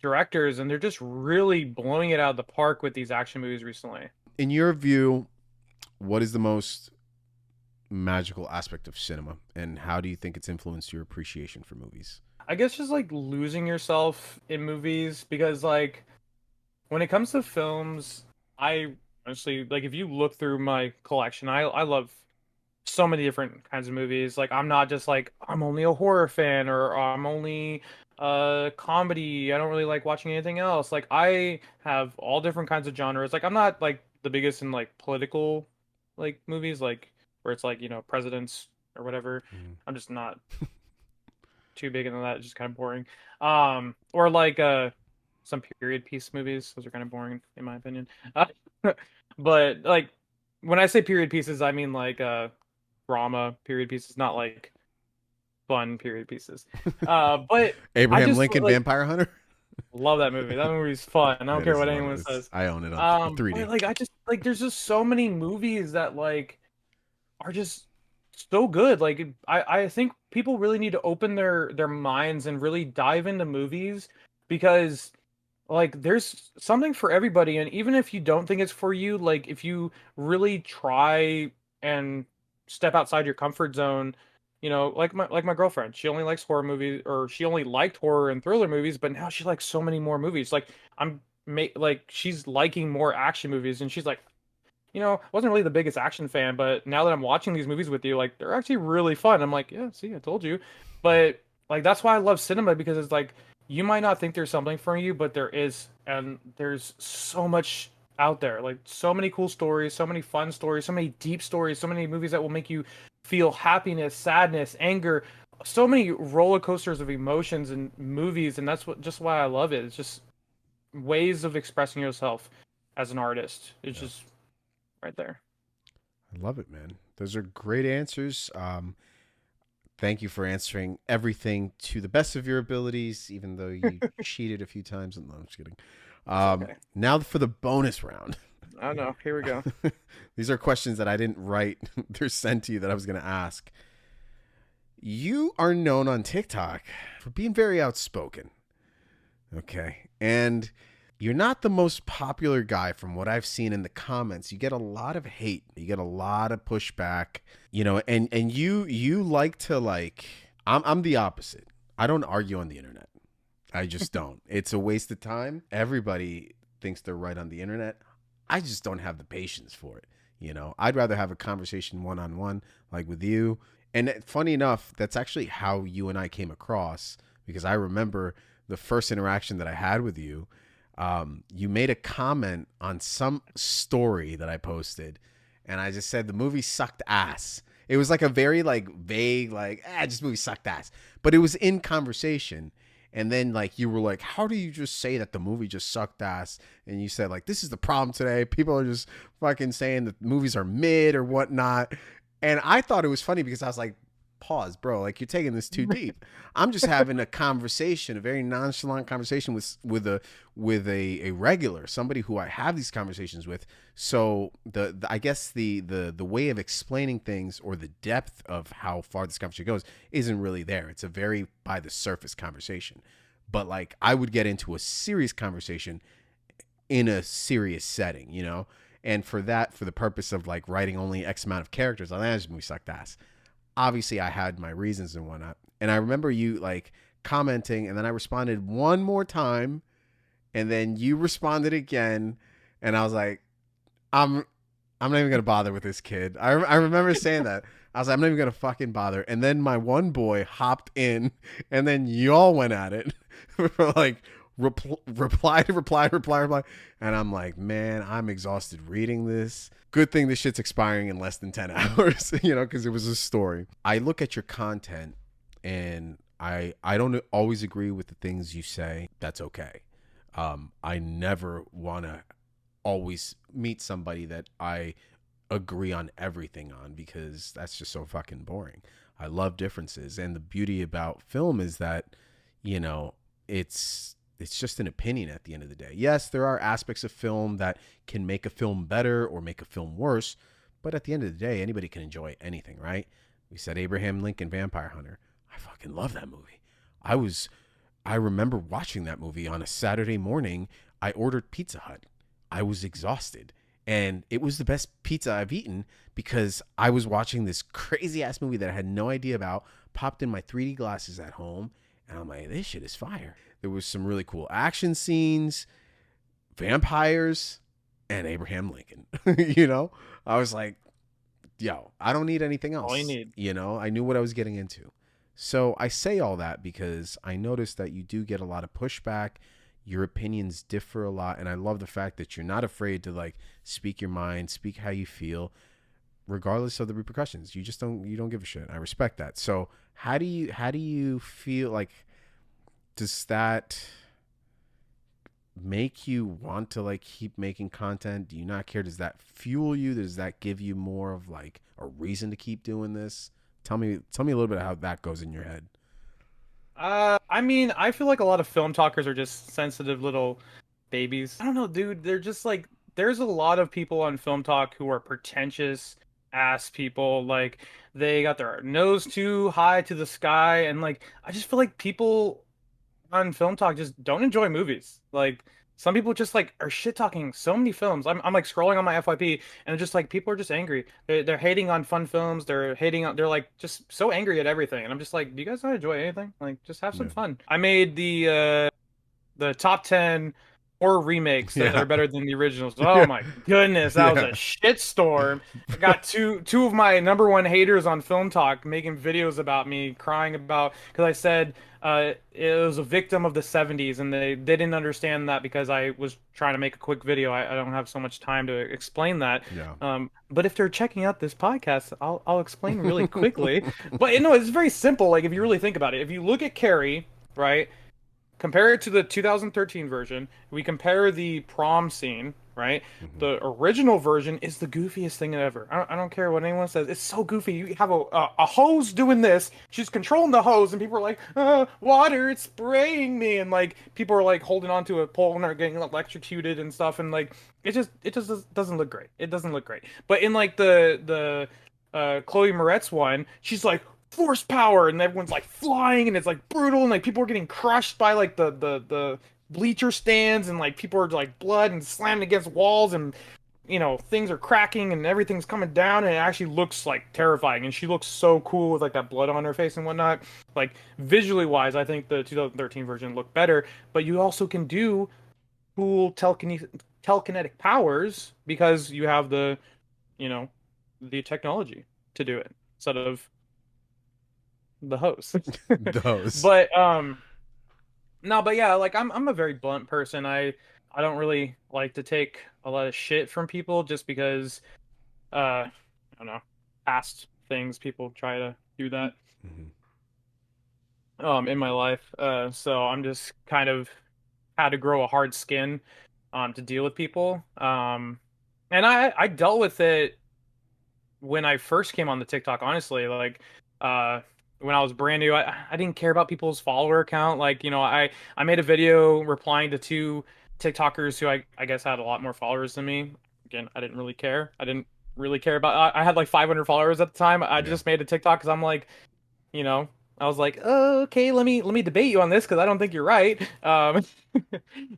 directors, and they're just really blowing it out of the park with these action movies recently. In your view, what is the most magical aspect of cinema, and how do you think it's influenced your appreciation for movies? I guess just like losing yourself in movies, because like when it comes to films, I honestly like if you look through my collection, I love so many different kinds of movies. Like I'm not just like I'm only a horror fan, or I'm only comedy. I don't really like watching anything else. Like I have all different kinds of genres. Like I'm not like the biggest in like political like movies, like where it's like, presidents or whatever. Mm. I'm just not too big into that. It's just kind of boring. Or like some period piece movies. Those are kind of boring in my opinion. Uh, but like when I say period pieces, I mean like drama period pieces, not like fun period pieces. But I Abraham just Lincoln, like Vampire Hunter. love that movie. That movie's fun. I don't It care is a what lot of anyone this. says. I own it on But 3D. like I just like there's just so many movies that like are just so good. Like I think people really need to open their minds and really dive into movies because like there's something for everybody, and even if you don't think it's for you, like if you really try and step outside your comfort zone, like my girlfriend, she only likes horror movies, or she only liked horror and thriller movies, but now she likes so many more movies. Like like she's liking more action movies, and she's like, I wasn't really the biggest action fan, but now that I'm watching these movies with you, like they're actually really fun. I'm like, yeah, see, I told you. But like that's why I love cinema, because it's like you might not think there's something for you, but there is, and there's so much out there. Like so many cool stories, so many fun stories, so many deep stories, so many movies that will make you feel happiness, sadness, anger, so many roller coasters of emotions in movies, and that's what just why I love it. It's just ways of expressing yourself as an artist. It's Yeah. just right there. I love it, man. Those are great answers. Thank you for answering everything to the best of your abilities, even though you cheated a few times. No, I'm just kidding. It's okay. Now for the bonus round. I know. Here we go. These are questions that I didn't write. They're sent to you that I was going to ask. You are known on TikTok for being very outspoken. Okay. And you're not the most popular guy from what I've seen in the comments. You get a lot of hate. You get a lot of pushback, and you like to like I'm the opposite. I don't argue on the internet. I just don't. It's a waste of time. Everybody thinks they're right on the internet. I just don't have the patience for it. I'd rather have a conversation one on one, like with you. And funny enough, that's actually how you and I came across, because I remember the first interaction that I had with you. You made a comment on some story that I posted, and I just said the movie sucked ass. It was like a very like vague, like just movie sucked ass, but it was in conversation. And then like you were like, how do you just say that the movie just sucked ass? And you said like, this is the problem today. People are just fucking saying that movies are mid or whatnot. And I thought it was funny because I was like, pause, bro. Like you're taking this too deep. I'm just having a conversation, a very nonchalant conversation with a regular, somebody who I have these conversations with. So the I guess the way of explaining things, or the depth of how far this conversation goes, isn't really there. It's a very by the surface conversation. But like I would get into a serious conversation in a serious setting. And for the purpose of like writing only X amount of characters, I just movie sucked ass. Obviously I had my reasons and whatnot. And I remember you like commenting, and then I responded one more time, and then you responded again, and I was like, I'm I'm not even gonna bother with this kid. I remember saying that. I was like, I'm not even gonna fucking bother. And then my one boy hopped in, and then y'all went at it for like reply, and I'm like, man, I'm exhausted reading this. Good thing this shit's expiring in less than 10 hours, because it was a story. I look at your content, and I don't always agree with the things you say. That's okay. I never want to always meet somebody that I agree on everything on, because that's just so fucking boring. I love differences, and the beauty about film is that, it's just an opinion at the end of the day. Yes, there are aspects of film that can make a film better or make a film worse, but at the end of the day, anybody can enjoy anything, right? We said Abraham Lincoln Vampire Hunter. I fucking love that movie. I remember watching that movie on a Saturday morning. I ordered Pizza Hut. I was exhausted. And it was the best pizza I've eaten, because I was watching this crazy ass movie that I had no idea about, popped in my 3D glasses at home, and I'm like, this shit is fire. There was some really cool action scenes, vampires, and Abraham Lincoln. I was like, yo, I don't need anything All you else. need. I knew what I was getting into. So I say all that because I noticed that you do get a lot of pushback. Your opinions differ a lot. And I love the fact that you're not afraid to like speak your mind, speak how you feel, regardless of the repercussions. You don't give a shit. I respect that. So how do you feel like, does that make you want to like keep making content? Do you not care? Does that fuel you? Does that give you more of like a reason to keep doing this? Tell me a little bit of how that goes in your head. I mean, I feel like a lot of film talkers are just sensitive little babies. I don't know, dude. They're just like, there's a lot of people on Film Talk who are pretentious, ass people. Like they got their nose too high to the sky, and like I just feel like people on Film Talk just don't enjoy movies. Like some people just like are shit talking so many films. I'm like scrolling on my FYP and it's just like people are just angry. They're hating on fun films. They're hating on. They're like just so angry at everything. And I'm just like, do you guys not enjoy anything? Like just have some Yeah. fun. I made the top 10 horror remakes that Yeah. are better than the originals. Oh Yeah. my goodness, that was a Yeah. shitstorm. I got two of my number one haters on Film Talk making videos about me, crying about because I said it was a victim of the 70s, and they didn't understand that because I was trying to make a quick video. I don't have so much time to explain that. Yeah. But if they're checking out this podcast, I'll explain really quickly. But you know, it's very simple. Like if you really think about it, if you look at Carrie, right? Compare it to the 2013 version. We compare the prom scene, right? Hmm. The original version is the goofiest thing ever. I don't care what anyone says. It's so goofy. You have a hose doing this. She's controlling the hose, and people are like, water, it's spraying me. And like people are like holding onto a pole and are getting electrocuted and stuff. And like it just doesn't look great. It doesn't look great. But in like the Chloe Moretz one, she's like force power, and everyone's like flying, and it's like brutal, and like people are getting crushed by like the bleacher stands, and like people are like blood and slammed against walls, and you know things are cracking and everything's coming down, and it actually looks like terrifying, and she looks so cool with like that blood on her face and whatnot. Like visually wise, I think the 2013 version looked better, but you also can do cool telekinetic powers because you have the you know the technology to do it instead of the host. Those. But no, but yeah, like I'm a very blunt person. I don't really like to take a lot of shit from people just because I don't know, past things people try to do that Hmm. in my life. So I'm just kind of had to grow a hard skin to deal with people. And I dealt with it when I first came on the TikTok, honestly, like uh when I was brand new, I didn't care about people's follower count. Like, you know, I made a video replying to two TikTokers who I guess had a lot more followers than me. Again, I didn't really care. I didn't really care about I had like 500 followers at the time. I Yeah. just made a TikTok because I'm like, you know, I was like, oh, okay, let me debate you on this because I don't think you're right.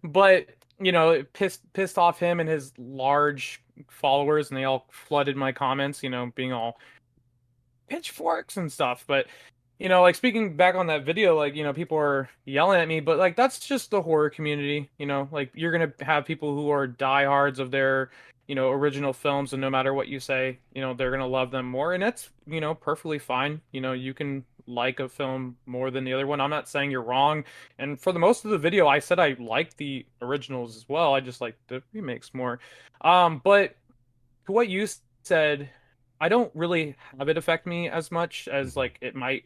But you know, it pissed off him and his large followers, and they all flooded my comments. You know, being all pitchforks and stuff. But you know, like speaking back on that video, like you know, people are yelling at me, but like that's just the horror community. You know, like you're gonna have people who are diehards of their original films, and no matter what you say, you know, they're gonna love them more, and that's perfectly fine. You know, you can like a film more than the other one. I'm not saying you're wrong. And for the most of the video, I said I liked the originals as well. I just like the remakes more. But to what you said, I don't really have it affect me as much as Hmm. like it might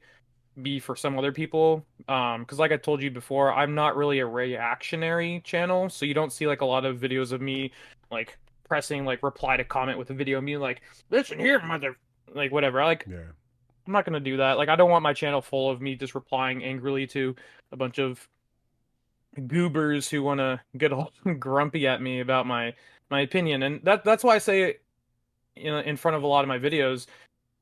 be for some other people. Because like I told you before, I'm not really a reactionary channel, so you don't see like a lot of videos of me like pressing like reply to comment with a video of me like listen here, mother, like whatever. Yeah. I'm not gonna do that. Like I don't want my channel full of me just replying angrily to a bunch of goobers who want to get all grumpy at me about my opinion, and that's why I say in front of a lot of my videos,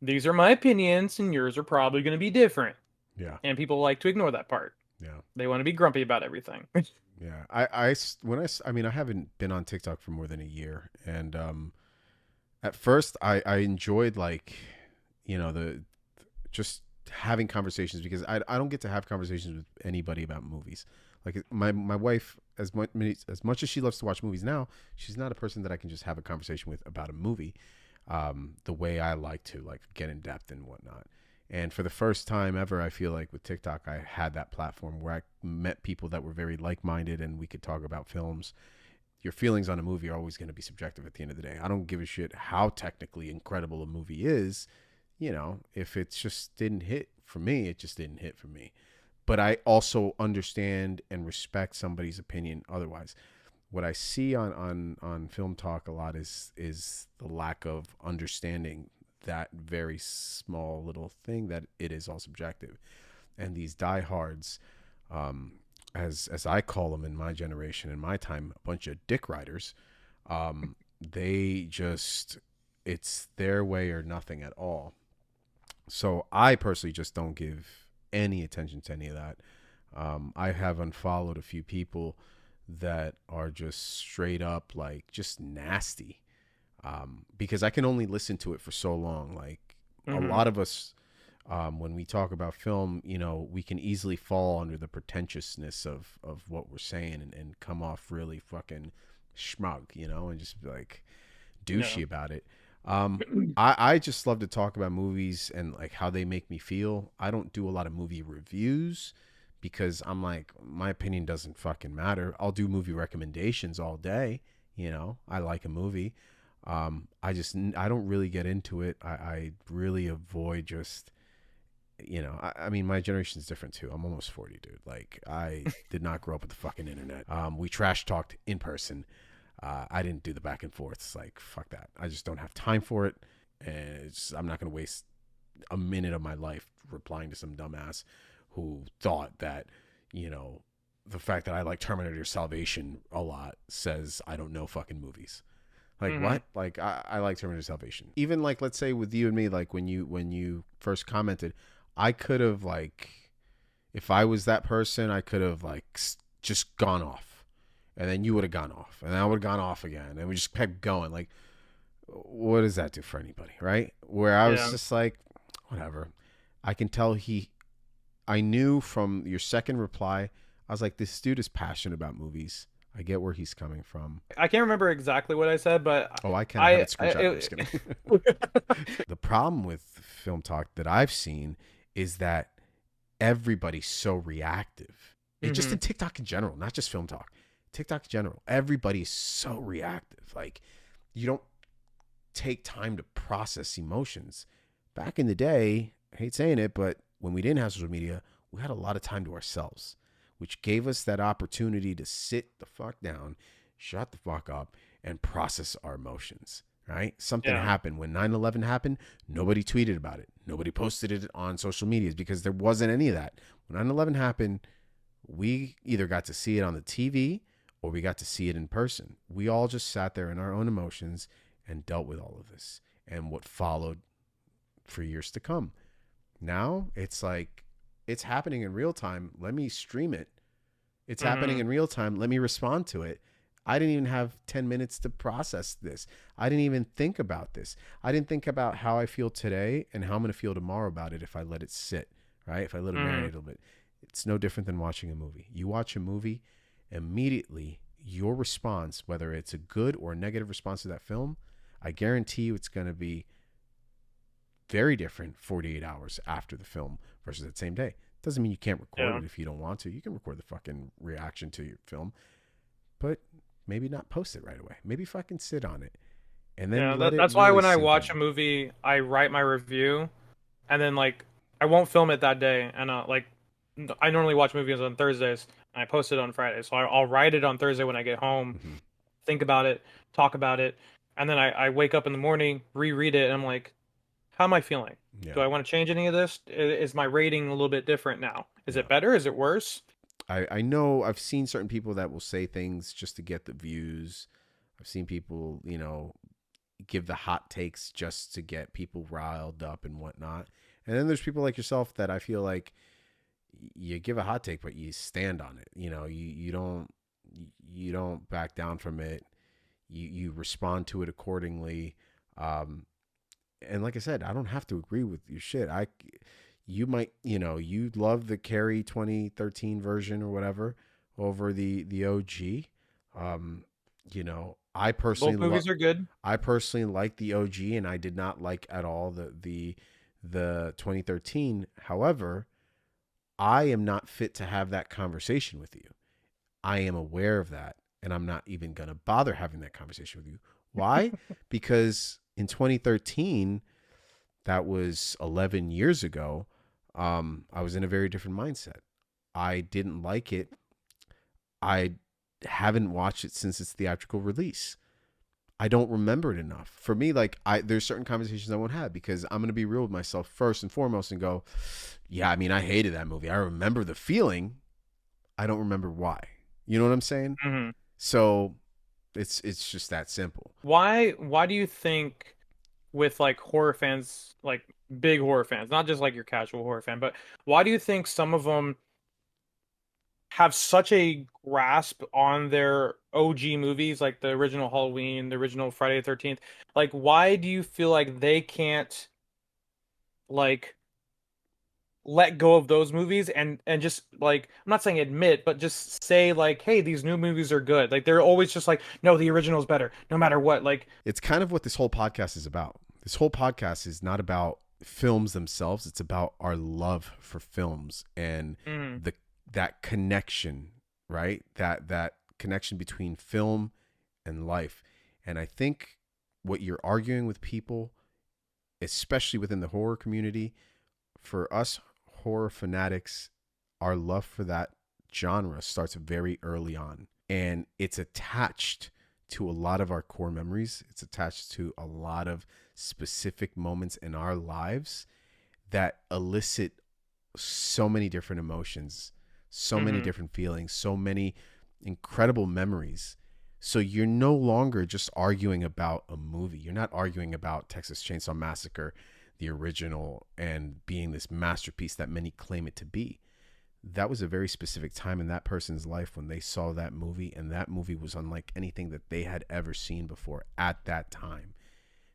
these are my opinions and yours are probably going to be different. Yeah. And people like to ignore that part. Yeah. They want to be grumpy about everything. Yeah. When I mean, I haven't been on TikTok for more than a year. And, at first I enjoyed like, the just having conversations because I don't get to have conversations with anybody about movies. Like my wife, as much as she loves to watch movies now, she's not a person that I can just have a conversation with about a movie, the way I like to like get in depth and whatnot. And for the first time ever, I feel like with TikTok, I had that platform where I met people that were very like minded and we could talk about films. Your feelings on a movie are always going to be subjective at the end of the day. I don't give a shit how technically incredible a movie is. If it just didn't hit for me, it just didn't hit for me. But I also understand and respect somebody's opinion otherwise. What I see on film talk a lot is the lack of understanding that very small little thing that it is all subjective. And these diehards, as I call them in my generation, in my time, a bunch of dick riders, they just it's their way or nothing at all. So I personally just don't give any attention to any of that. I have unfollowed a few people that are just straight up like just nasty, because I can only listen to it for so long. Like a Mm-hmm. lot of us, when we talk about film, we can easily fall under the pretentiousness of what we're saying, and come off really fucking schmug, and just be like Yeah. douchey about it. I just love to talk about movies and like how they make me feel. I don't do a lot of movie reviews because I'm like, my opinion doesn't fucking matter. I'll do movie recommendations all day. I like a movie. I don't really get into it. I really avoid just, I mean, my generation's different too. I'm almost 40, dude. Like, I did not grow up with the fucking internet. We trash talked in person. I didn't do the back and forths. Like, fuck that. I just don't have time for it. And I'm not going to waste a minute of my life replying to some dumbass who thought that, the fact that I like Terminator Salvation a lot says I don't know fucking movies. Like Mm-hmm. what? Like I like Terminator Salvation. Even like let's say with you and me, like when you first commented, I could have like if I was that person, I could have like just gone off, and then you would have gone off, and I would have gone off again, and we just kept going. Like, what does that do for anybody, right? Where I was Yeah. just like, whatever. I can tell I knew from your second reply, I was like, this dude is passionate about movies. I get where he's coming from. I can't remember exactly what I said, but Oh, I can have I, it I screenshot. I'm just kidding. The problem with film talk that I've seen is that everybody's so reactive. It just hmm in TikTok in general, not just film talk. TikTok in general, everybody's so reactive. Like you don't take time to process emotions. Back in the day, I hate saying it, but when we didn't have social media, we had a lot of time to ourselves, which gave us that opportunity to sit the fuck down, shut the fuck up, and process our emotions. Right? Something Yeah. happened when 9/11 happened. Nobody tweeted about it. Nobody posted it on social medias because there wasn't any of that. When 9/11 happened, we either got to see it on the TV or we got to see it in person. We all just sat there in our own emotions and dealt with all of this and what followed for years to come. Now it's like it's happening in real time. Let me stream it. It's happening hmm in real time. Let me respond to it. I didn't even have 10 minutes to process this. I didn't even think about this. I didn't think about how I feel today and how I'm going to feel tomorrow about it if I let it sit, right? If I let it marinate a hmm little bit. It's no different than watching a movie. You watch a movie, immediately your response, whether it's a good or a negative response to that film, I guarantee you it's going to be very different 48 hours after the film versus that same day. Doesn't mean you can't record Yeah. it if you don't want to. You can record the fucking reaction to your film, but maybe not post it right away. Maybe fucking sit on it and then Yeah. let it That's why really when I sink watch in. a movie, I write my review, and then like I won't film it that day, and I normally watch movies on Thursdays, and I post it on Friday. So I'll write it on Thursday when I get home, Hmm. think about it, talk about it, and then I wake up in the morning, reread it, and I'm like, how am I feeling? Do Yeah, I want to change any of this? Is my rating a little bit different now? Is yeah. it better? Is it worse? I know I've seen certain people that will say things just to get the views. I've seen people, give the hot takes just to get people riled up and whatnot. And then there's people like yourself that I feel like you give a hot take, but you stand on it. You don't back down from it. You respond to it accordingly. Um, and like I said, I don't have to agree with your shit. You might, you love the Carrie 2013 version or whatever over the OG. Um, I personally Both love. movies are good. I personally like the OG, and I did not like at all the 2013. However, I am not fit to have that conversation with you. I am aware of that, and I'm not even going to bother having that conversation with you. Why? Because in 2013, that was 11 years ago, I was in a very different mindset. I didn't like it. I haven't watched it since its theatrical release. I don't remember it enough. For me, like there's certain conversations I won't have because I'm gonna be real with myself first and foremost and go, yeah, I mean, I hated that movie. I remember the feeling. I don't remember why. You know what I'm saying? hmm So it's just that simple. Why do you think? with like horror fans, like big horror fans, not just like your casual horror fan, but why do you think some of them have such a grasp on their OG movies, like the original Halloween, the original Friday the 13th? Like, why do you feel like they can't like let go of those movies and just like I'm not saying admit, but just say like, hey, these new movies are good. Like they're always just like, no, the original is better, no matter what. Like, It's kind of what this whole podcast is about. This whole podcast is not about films themselves. It's about our love for films and mm, the that connection, right? That connection between film and life. And I think what you're arguing with people, especially within the horror community, for us horror fanatics, our love for that genre starts very early on. And it's attached to a lot of our core memories. It's attached to a lot of specific moments in our lives that elicit so many different emotions, so many mm-hmm. different feelings, so many incredible memories. So you're no longer just arguing about a movie. You're not arguing about Texas Chainsaw Massacre, the original, and being this masterpiece that many claim it to be. That was a very specific time in that person's life when they saw that movie, and that movie was unlike anything that they had ever seen before at that time.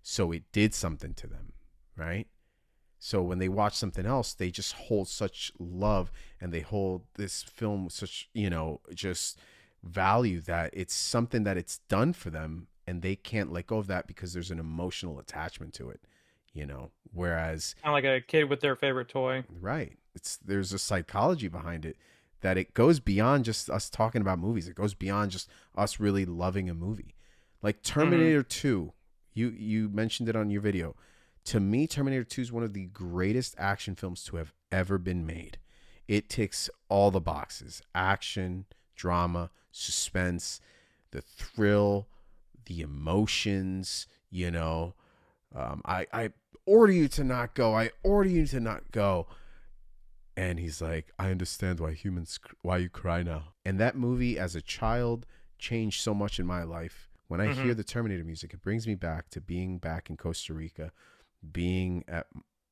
So it did something to them, right? So when they watch something else, they just hold such love and they hold this film with such, just value that it's something that it's done for them and they can't let go of that because there's an emotional attachment to it. Whereas, Kind of like a kid with their favorite toy. right, there's a psychology behind it that it goes beyond just us talking about movies. It goes beyond just us really loving a movie. Like Mm-hmm. Terminator 2, you mentioned it on your video. To me, Terminator 2 is one of the greatest action films to have ever been made. It ticks all the boxes: action, drama, suspense, the thrill, the emotions. I order you to not go. I order you to not go. And he's like, I understand why you cry now. And that movie as a child changed so much in my life. When I Mm-hmm. hear the Terminator music, it brings me back to being back in Costa Rica, being at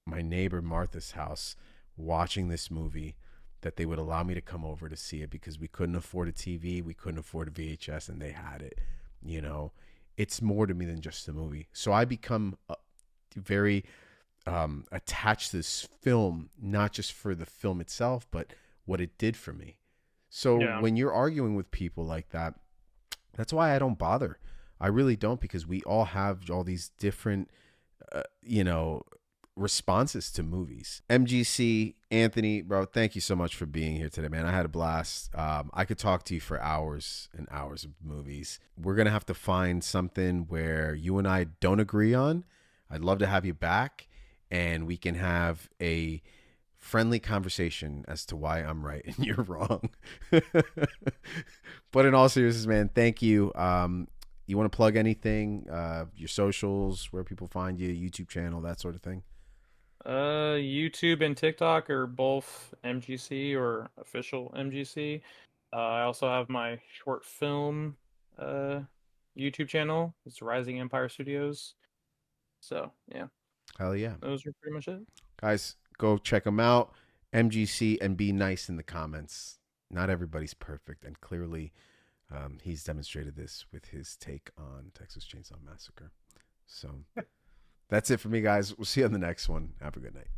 my neighbor Martha's house, watching this movie that they would allow me to come over to see it because we couldn't afford a TV, we couldn't afford a VHS, and they had it. You know, it's more to me than just a movie. So I become very attached to this film, not just for the film itself, but what it did for me. So Yeah. when you're arguing with people like that, that's why I don't bother. I really don't, because we all have all these different, uh, you know, responses to movies. MGC, Anthony, bro, thank you so much for being here today, man. I had a blast. I could talk to you for hours and hours of movies. We're going to have to find something where you and I don't agree on. I'd love to have you back and we can have a friendly conversation as to why I'm right and you're wrong. But in all seriousness, man, thank you. You want to plug anything, your socials, where people find you, YouTube channel, that sort of thing? YouTube and TikTok are both MGC or official MGC. I also have my short film uh YouTube channel. It's Rising Empire Studios. So yeah, Hell yeah. those are pretty much it. Guys, go check them out. MGC, and be nice in the comments. Not everybody's perfect, and clearly he's demonstrated this with his take on Texas Chainsaw Massacre. So that's it for me, guys. We'll see you on the next one. Have a good night.